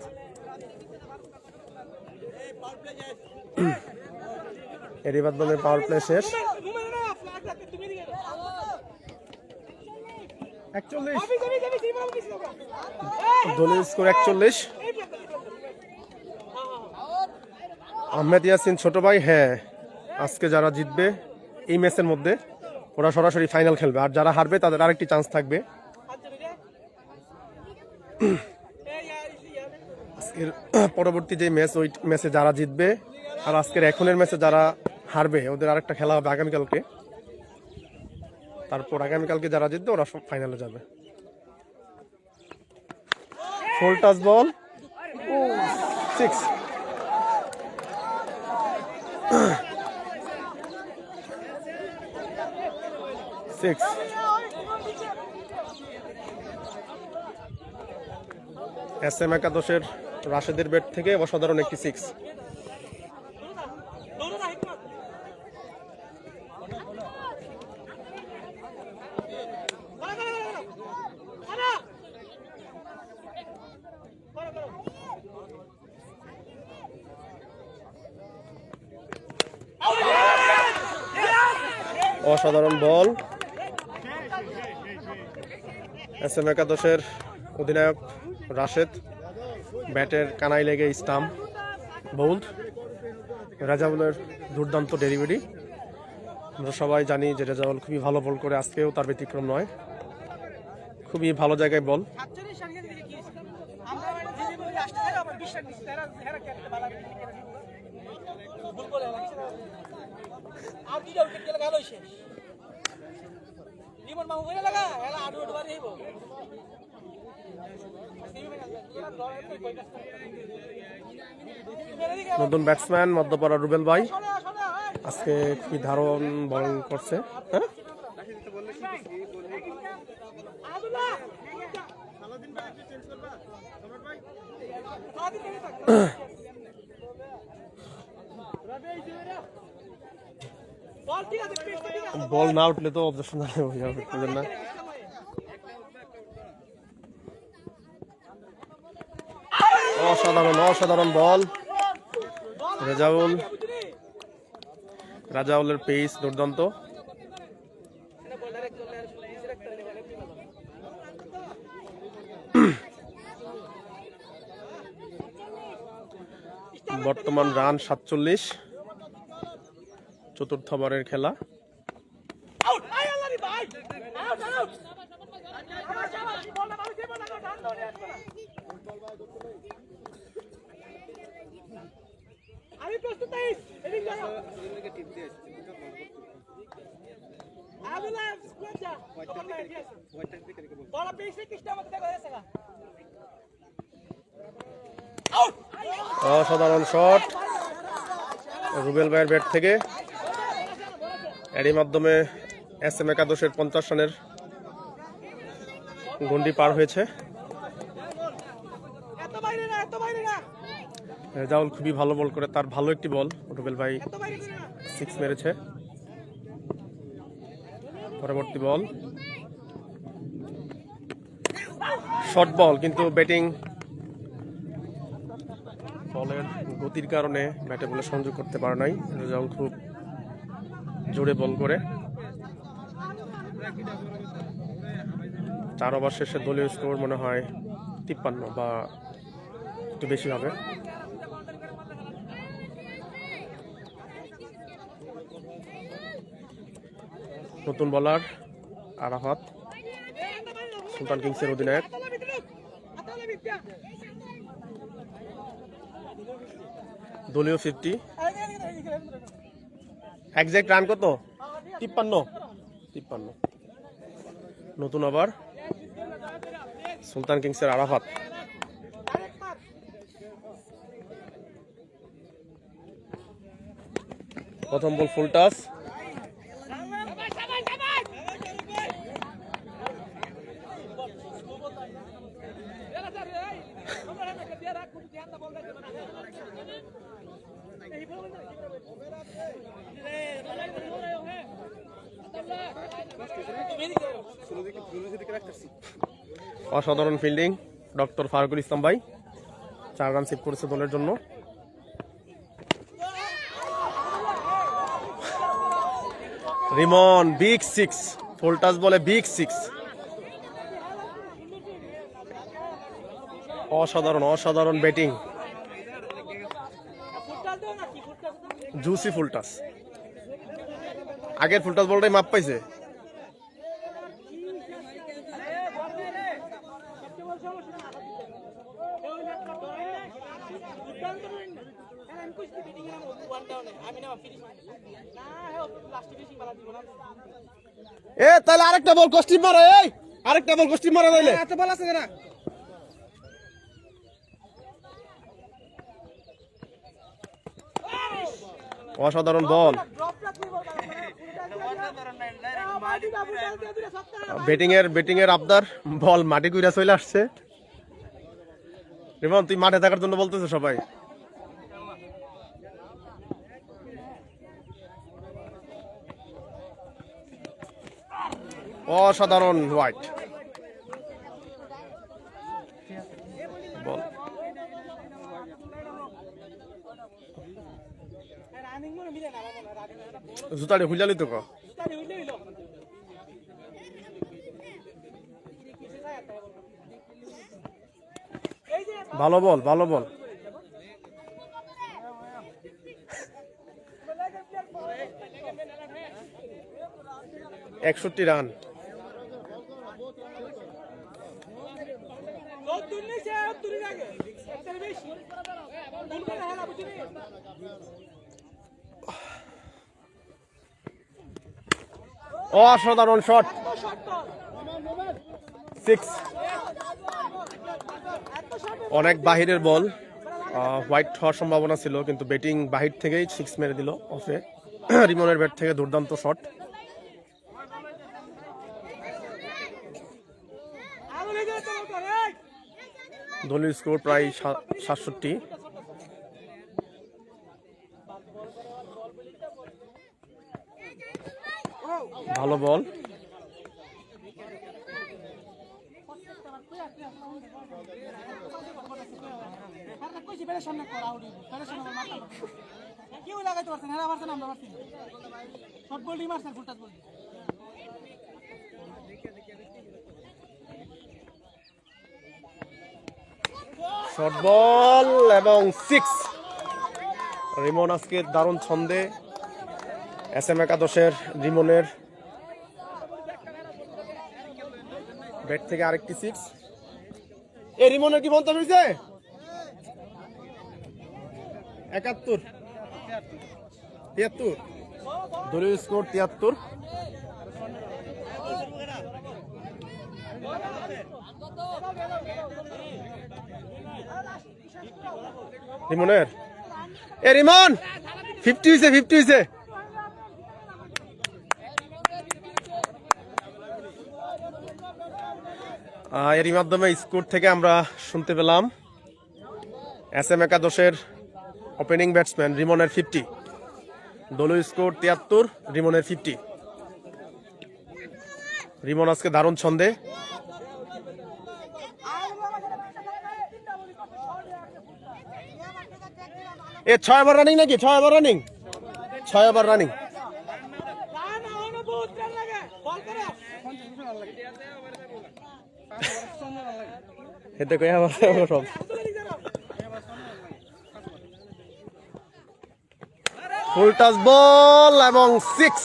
এরই মাধ্যমে পাওয়ার প্লে শেষ। 41 দলীয় স্কোর 41। আহমেদ ইয়াসিন ছোট ভাই, হ্যাঁ আজকে যারা জিতবে এই ম্যাচের মধ্যে ওরা সরাসরি ফাইনাল খেলবে, আর যারা হারবে তাদের আরেকটি চান্স থাকবে। আজকের পরবর্তী যে ম্যাচ, ওই ম্যাচে যারা জিতবে আর আজকের এখনের ম্যাচে যারা হারবে ওদের আরেকটা খেলা হবে আগামীকালকে। তারপর আগামীকালকে যারা জিতবে ওরা সব ফাইনালে যাবে। ফুল টাচ বল, 6। SM একাদশের রাশেদের ব্যাট থেকে অসাধারণ একটি 6। অসাধারণ বল। SM একাদশের অধিনায়ক রাশেদ, ব্যাটের কানাই লেগে স্টাম্প বোল্ড। রাজাউলের দুর্দান্ত ডেলিভারি। আমরা সবাই জানি যে রাজাউল খুবই ভালো বল করে, আজকেও তার ব্যতিক্রম নয়, খুবই ভালো জায়গায় বল। নতুন ব্যাটসম্যান মধ্যপাড়া রুবেল ভাই আজকে খুবই দারুণ বল করছে। হ্যাঁ, বল না উঠলে তো অবজেকশন হয়ে যাবে না। অসাধারণ অসাধারণ বল। রাজাউলের পেস দুর্দান্ত। বর্তমান রান 47, চতুর্থ ওভারের খেলা। অসাধারণ শট রুবেল ভাইয়ের ব্যাট থেকে। এরই মাধ্যমে SM একাদশের 50 রানের গন্ডি পার হয়েছে। রাজাউল খুবই ভালো বল করে, তার ভালো একটি বল রুবেল ভাই 6 মেরেছে। পরবর্তী বল শর্ট বল, কিন্তু ব্যাটিং বলের গতির কারণে ব্যাটে বলে সংযোগ করতে পারে নাই। রাজাউল খুব জোরে বল করে। 4 ওভার শেষে দলীয় স্কোর মনে হয় 53 বা একটু বেশি হবে। নতুন বলার আরাফাত, সুলতান কিংসের অধিনায়ক। দলীয় 50। এক্সাক্ট রান কত? 53। নতুন ওভার সুলতান কিংসের আরাফাত। প্রথম বল ফুল টাচ। অসাধারণ ফিল্ডিং ডক্টর ফারুকুল ইসলাম ভাই, 4 রান সেভ করেছে দলের জন্য। রিমন বিগ 6, ফুল টাচ বলে বিগ 6। অসাধারণ অসাধারণ ব্যাটিং, জুসি ফুল টাচ। আগের ফুল টাচ বলটাই মাপ পাইছে। এ তাহলে আরেকটা বল কষ্টি মারা, এই আরেকটা বল কষ্টি মারা তাইলে। এত বল আছে না? অসাধারণ বল। ব্যাটিং এর আবদার, বল মাটি কুইরা চলে আসছে। রিমন তুই মাঠে থাকার জন্য বলতেছে সবাই। অসাধারণ হোয়াইট বল। জুতাড়ি হুইলালি তো ভালো বল, ভালো বল। 61 রান। অসাধারণ শট, 6। অনেক বাহিরের বল, হোয়াইট হওয়ার সম্ভাবনা ছিল, কিন্তু ব্যাটিং বাহির থেকেই 6 মেরে দিল অফে। রিমনের ব্যাট থেকে দুর্দান্ত শট। দলীয় স্কোর প্রায় 67। ভালো বল। শর্ট বল এবং 6। রিমন আজকে দারুণ ছন্দে। SM একাদশের রিমনের ব্যাট থেকে আরেকটি 6। এই রিমনের কি 50 হয়েছে? 71, 73। দলীয় স্কোর 73। রিমনের, এ রিমন 50 হয়েছে, 50 হয়েছে। এরই মাধ্যমে স্কোর থেকে আমরা শুনতে পেলাম SM একাদশের ওপেনিং ব্যাটসম্যান রিমনের 50, দলীয় স্কোর 73, রিমনের 50। রিমন আজকে দারুণ ছন্দে। এ 6 ওভার রানিং নাকি? 6 ওভার রানিং, 6 ওভার রানিং। এটা কই আবার সব। ফুল টাচ বল এবং 6।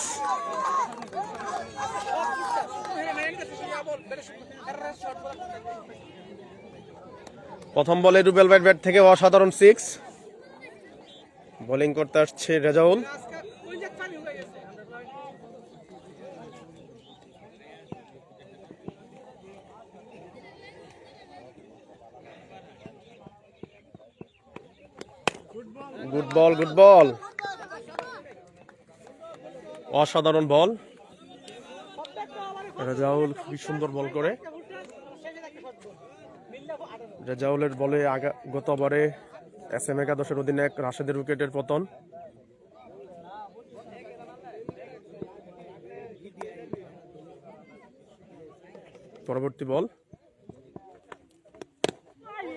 প্রথম বলে রুবেল ভাইয়ের ব্যাট থেকে অসাধারণ 6। বোলিং করতে আসছে Rezaul. Good ball, good ball, অসাধারণ বল। রেজাউল খুবই সুন্দর বল করে। রেজাউলের বলে গত ওভারে SM একাদশের অধিনায়ক রাশেদের উইকেটের পতন। পরবর্তী বল,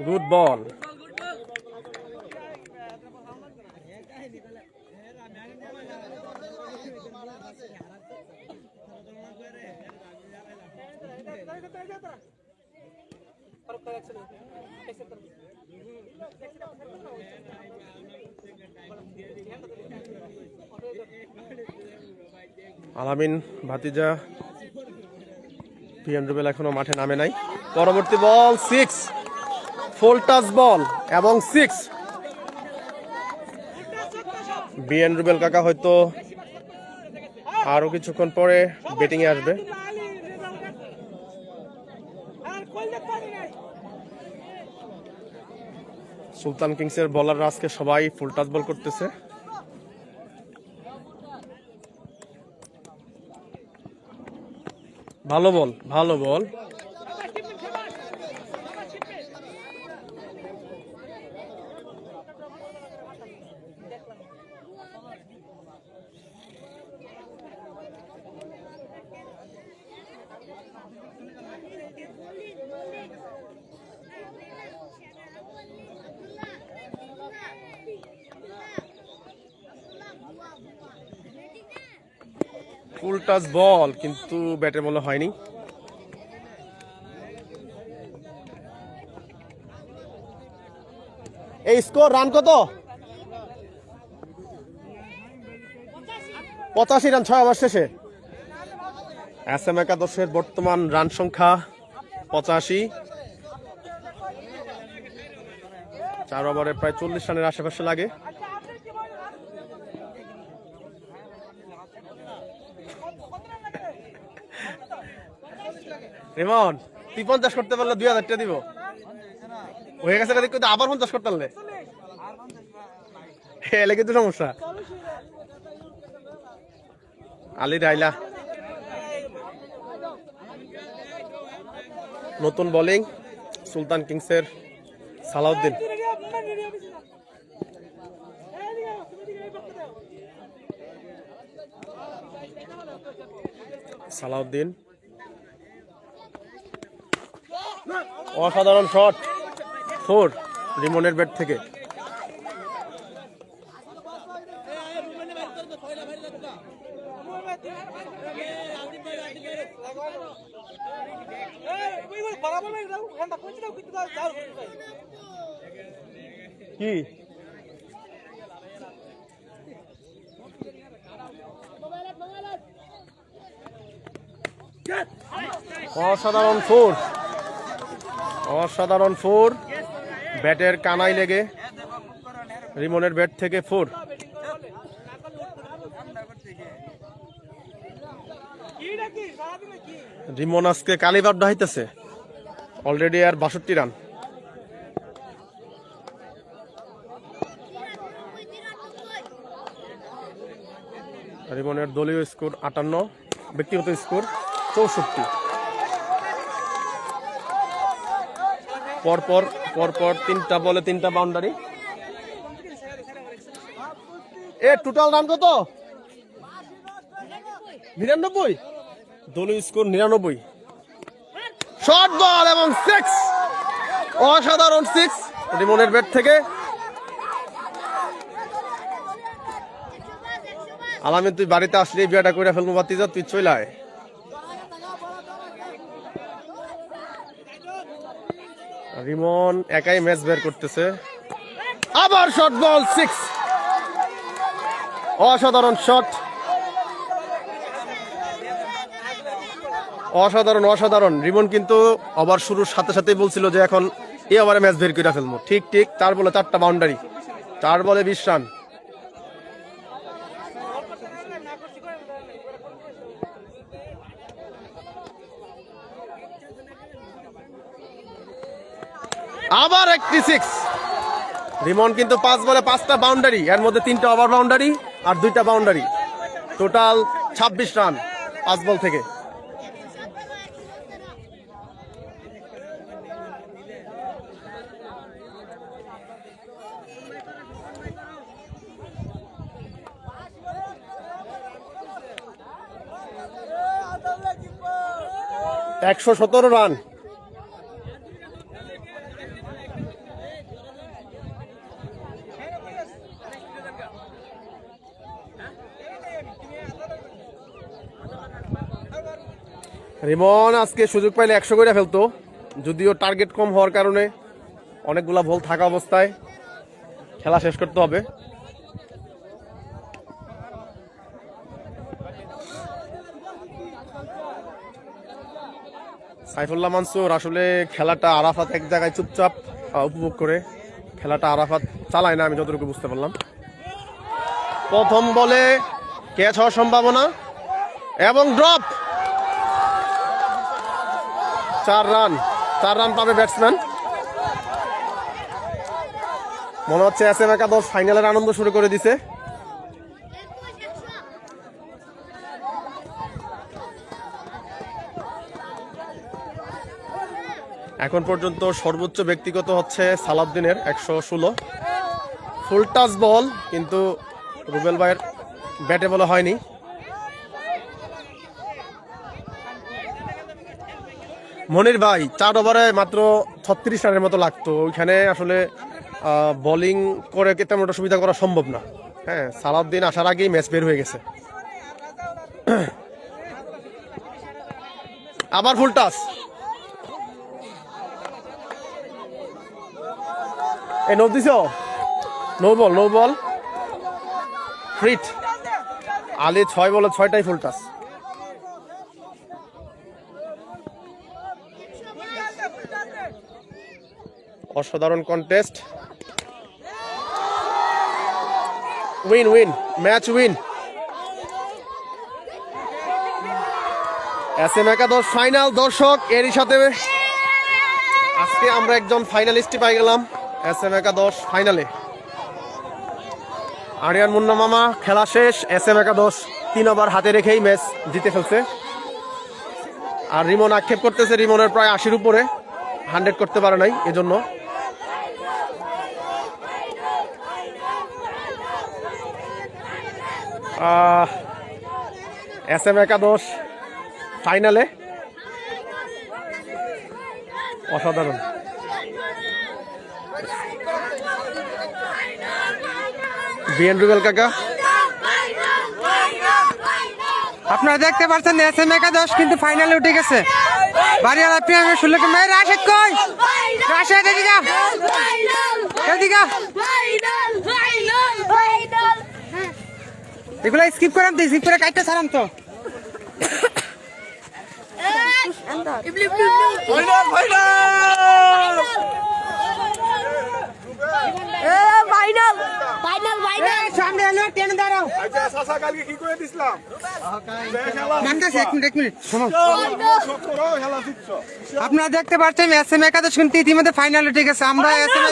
গুড বল। আলামিন ভাতিজা পিএন রুবেল এখনো মাঠে নামে নাই। পরবর্তী বল 6, ফুল টাচ বল এবং 6। বিএন রুবেল কাকা হয়তো আরো কিছুক্ষণ পরে ব্যাটিং এ আসবে। সুলতান কিংসের বোলাররা আজকে সবাই ফুল টাচ বল করতেছে। ভালো বল, ভালো বল। ফুল টাচ বল কিন্তু ব্যাটে বলে হয়নি। এই স্কোর রান কত? 85 রান 6 ওভার শেষে। SM একাদশের বর্তমান রান সংখ্যা 85। 4 ওভারে প্রায় 40 রানের আশেপাশে লাগে। রিমন তুই 50 করতে পারলে 2000 টাকা দিব। হয়ে গেছে না, কিন্তু আবার 50 করতে পারলে এলে কিন্তু সমস্যা। আলী রাইলা নতুন বোলিং সুলতান কিংসের সালাউদ্দিন। সালাউদ্দিন অসাধারণ শট, 4 রিমনের ব্যাট থেকে। কি অসাধারণ 4, অসাধারণ 4 ব্যাটের কানায় লেগে রিমনের ব্যাট থেকে 4। রিমন আজকে কালীবাব ডাইতেছে, অলরেডি আর 62 রান। রিমনের দলীয় স্কোর 58, ব্যক্তিগত স্কোর 64। পরপর পরপর 3টা বলে 3টা বাউন্ডারি। টোটাল রান কত? 99। দলীয় স্কোর 99। শর্ট বল এবং 6, অসাধারণ 6 রিমনের ব্যাট থেকে। আলামিন তুই বাড়িতে আসলে বিয়াটা করে ফেলবো, বাতি যা তুই চলে আয়। রিমন একাই ম্যাচ বের করতেছে। আবার শর্ট বল 6, অসাধারণ শট, অসাধারণ অসাধারণ। রিমন কিন্তু ওভার শুরুর সাথে সাথেই বলছিল যে এখন এই ওভারে ম্যাচ বের করে ফেলবো। ঠিক ঠিক 4 বলে 4টা বাউন্ডারি, 4 বলে 20 রান। আবার একটি 6। রিমন কিন্তু 5 বলে 5টা বাউন্ডারি, এর মধ্যে 3টা ওভার বাউন্ডারি আর 2টা বাউন্ডারি, টোটাল 26 রান 5 বল থেকে। $117 রান। রিমন আজকে সুযোগ পাইলে 100 করে ফেলতো, যদিও টার্গেট কম হওয়ার কারণে অনেকগুলা বল থাকা অবস্থায় খেলা শেষ করতে হবে। সাইফুল্লাহ মানসুর আসলে খেলাটা আরাফাত এক জায়গায় চুপচাপ উপভোগ করে, খেলাটা আরাফাত চালায় না, আমি যতটুকু বুঝতে পারলাম। প্রথম বলে ক্যাচ হওয়ার সম্ভাবনা এবং ড্রপ। 4 রান পাবে ব্যাটসম্যান। মনে হচ্ছে SM একাদশ ফাইনালের আনন্দ শুরু করে দিছে। এখন পর্যন্ত সর্বোচ্চ ব্যক্তিগত হচ্ছে সালাউদ্দিনের 116। ফুল টাচ বল, কিন্তু রুবেল ভাইয়ের ব্যাটে বলা হয়নি। মনির ভাই 4 ওভারে মাত্র 36 রানের মতো লাগতো, ওইখানে আসলে বোলিং করে তেমন একটা সুবিধা করা সম্ভব না। হ্যাঁ, সালাউদ্দিন আসার আগেই ম্যাচ বের হয়ে গেছে। আবার ফুল টাচ, এই নব দিছ। নো বল ফ্রিট আলী 6 বলে 6টাই ফুল টাচ। অসাধারণ contest, win match win. SM একাদশ ফাইনাল। দর্শক, এরই সাথে আজকে আমরা একজন ফাইনালিস্টই পাই গেলাম SM একাদশ ফাইনালে। আরিয়ান মুন্না মামা, খেলা শেষ। SM একাদশ 3 ওভার হাতে রেখেই ম্যাচ জিতে ফেলছে। আর রিমন আক্ষেপ করতেছে রিমনের প্রায় 80-র উপরে, 100 করতে পারে নাই এজন্য। SM একাদশ ফাইনালে, অসাধারণ। বিএন রুবেল কাকা, আপনারা দেখতে পাচ্ছেন SM একাদশ কিন্তু ফাইনালে উঠে গেছে। বাড়িওয়ালা প্রিয়াঙ্কা 16 মেয়ে রাশেদ কই? রাশেদ এদিকে এদিকে, এগুলা স্কিপ করাম তো, স্কিপ করে কাটতে ছাড়াম তো। সামনে এলো, টেনে দাঁড়াও। নামতেছে, এক মিনিট শোনো। আপনারা দেখতে পাচ্ছেন SM একাদশ কিন্তু ইতিমধ্যে ফাইনাল উঠে গেছে। আমরা SM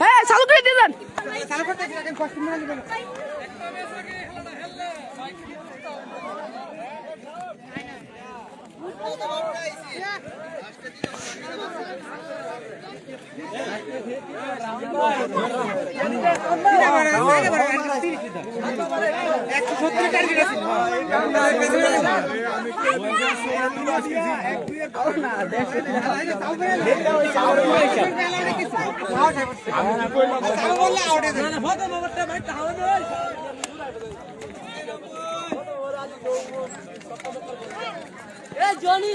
হ্যাঁ চালু করে দিলেন। জনি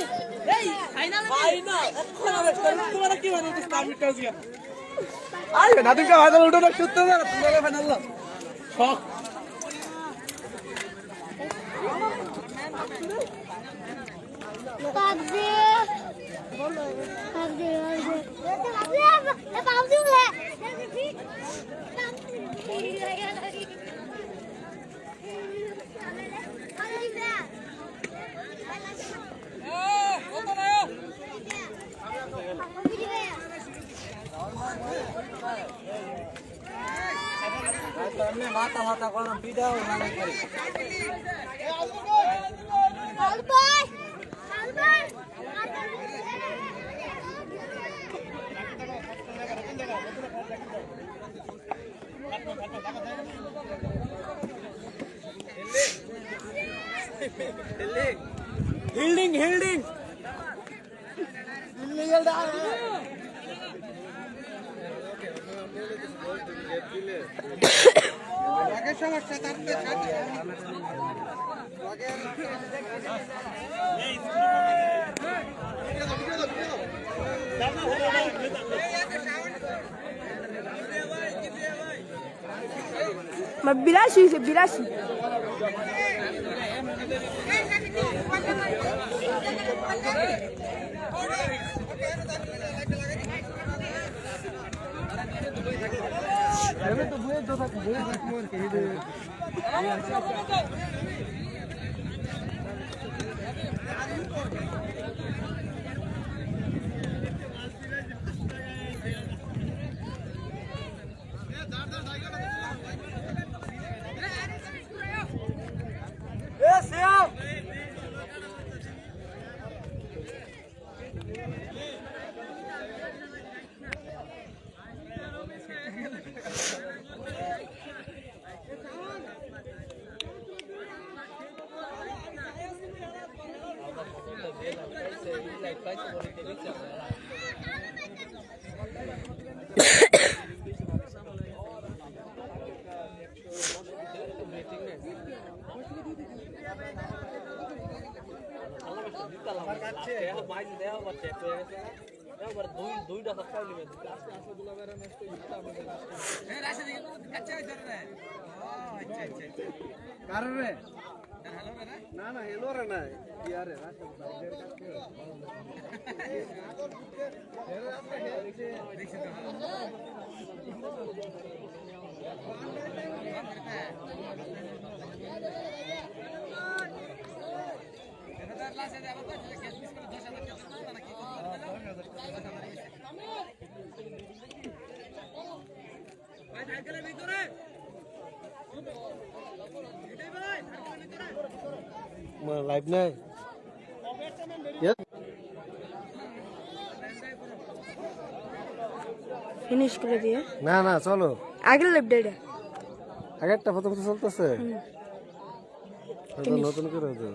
এই ফাইনাল তোমরা কি মানে আমি কাজ গিয়া আরে না তুমি ফাইনাল উঠো না সত্য না তোমরা ফাইনাল না শক পাবজি বলো পাবজি এ পাবজি है মাথা মাথা করলাম পিটাও না করে হিল্ডিং সমস্যা বিরাশি 82 Hey, লাইভ নাই ফিনিশ করে দিয়ে না না চলো আগের লেফট এটা আগেরটা প্রথম তো চলতেছে নতুন করে হতো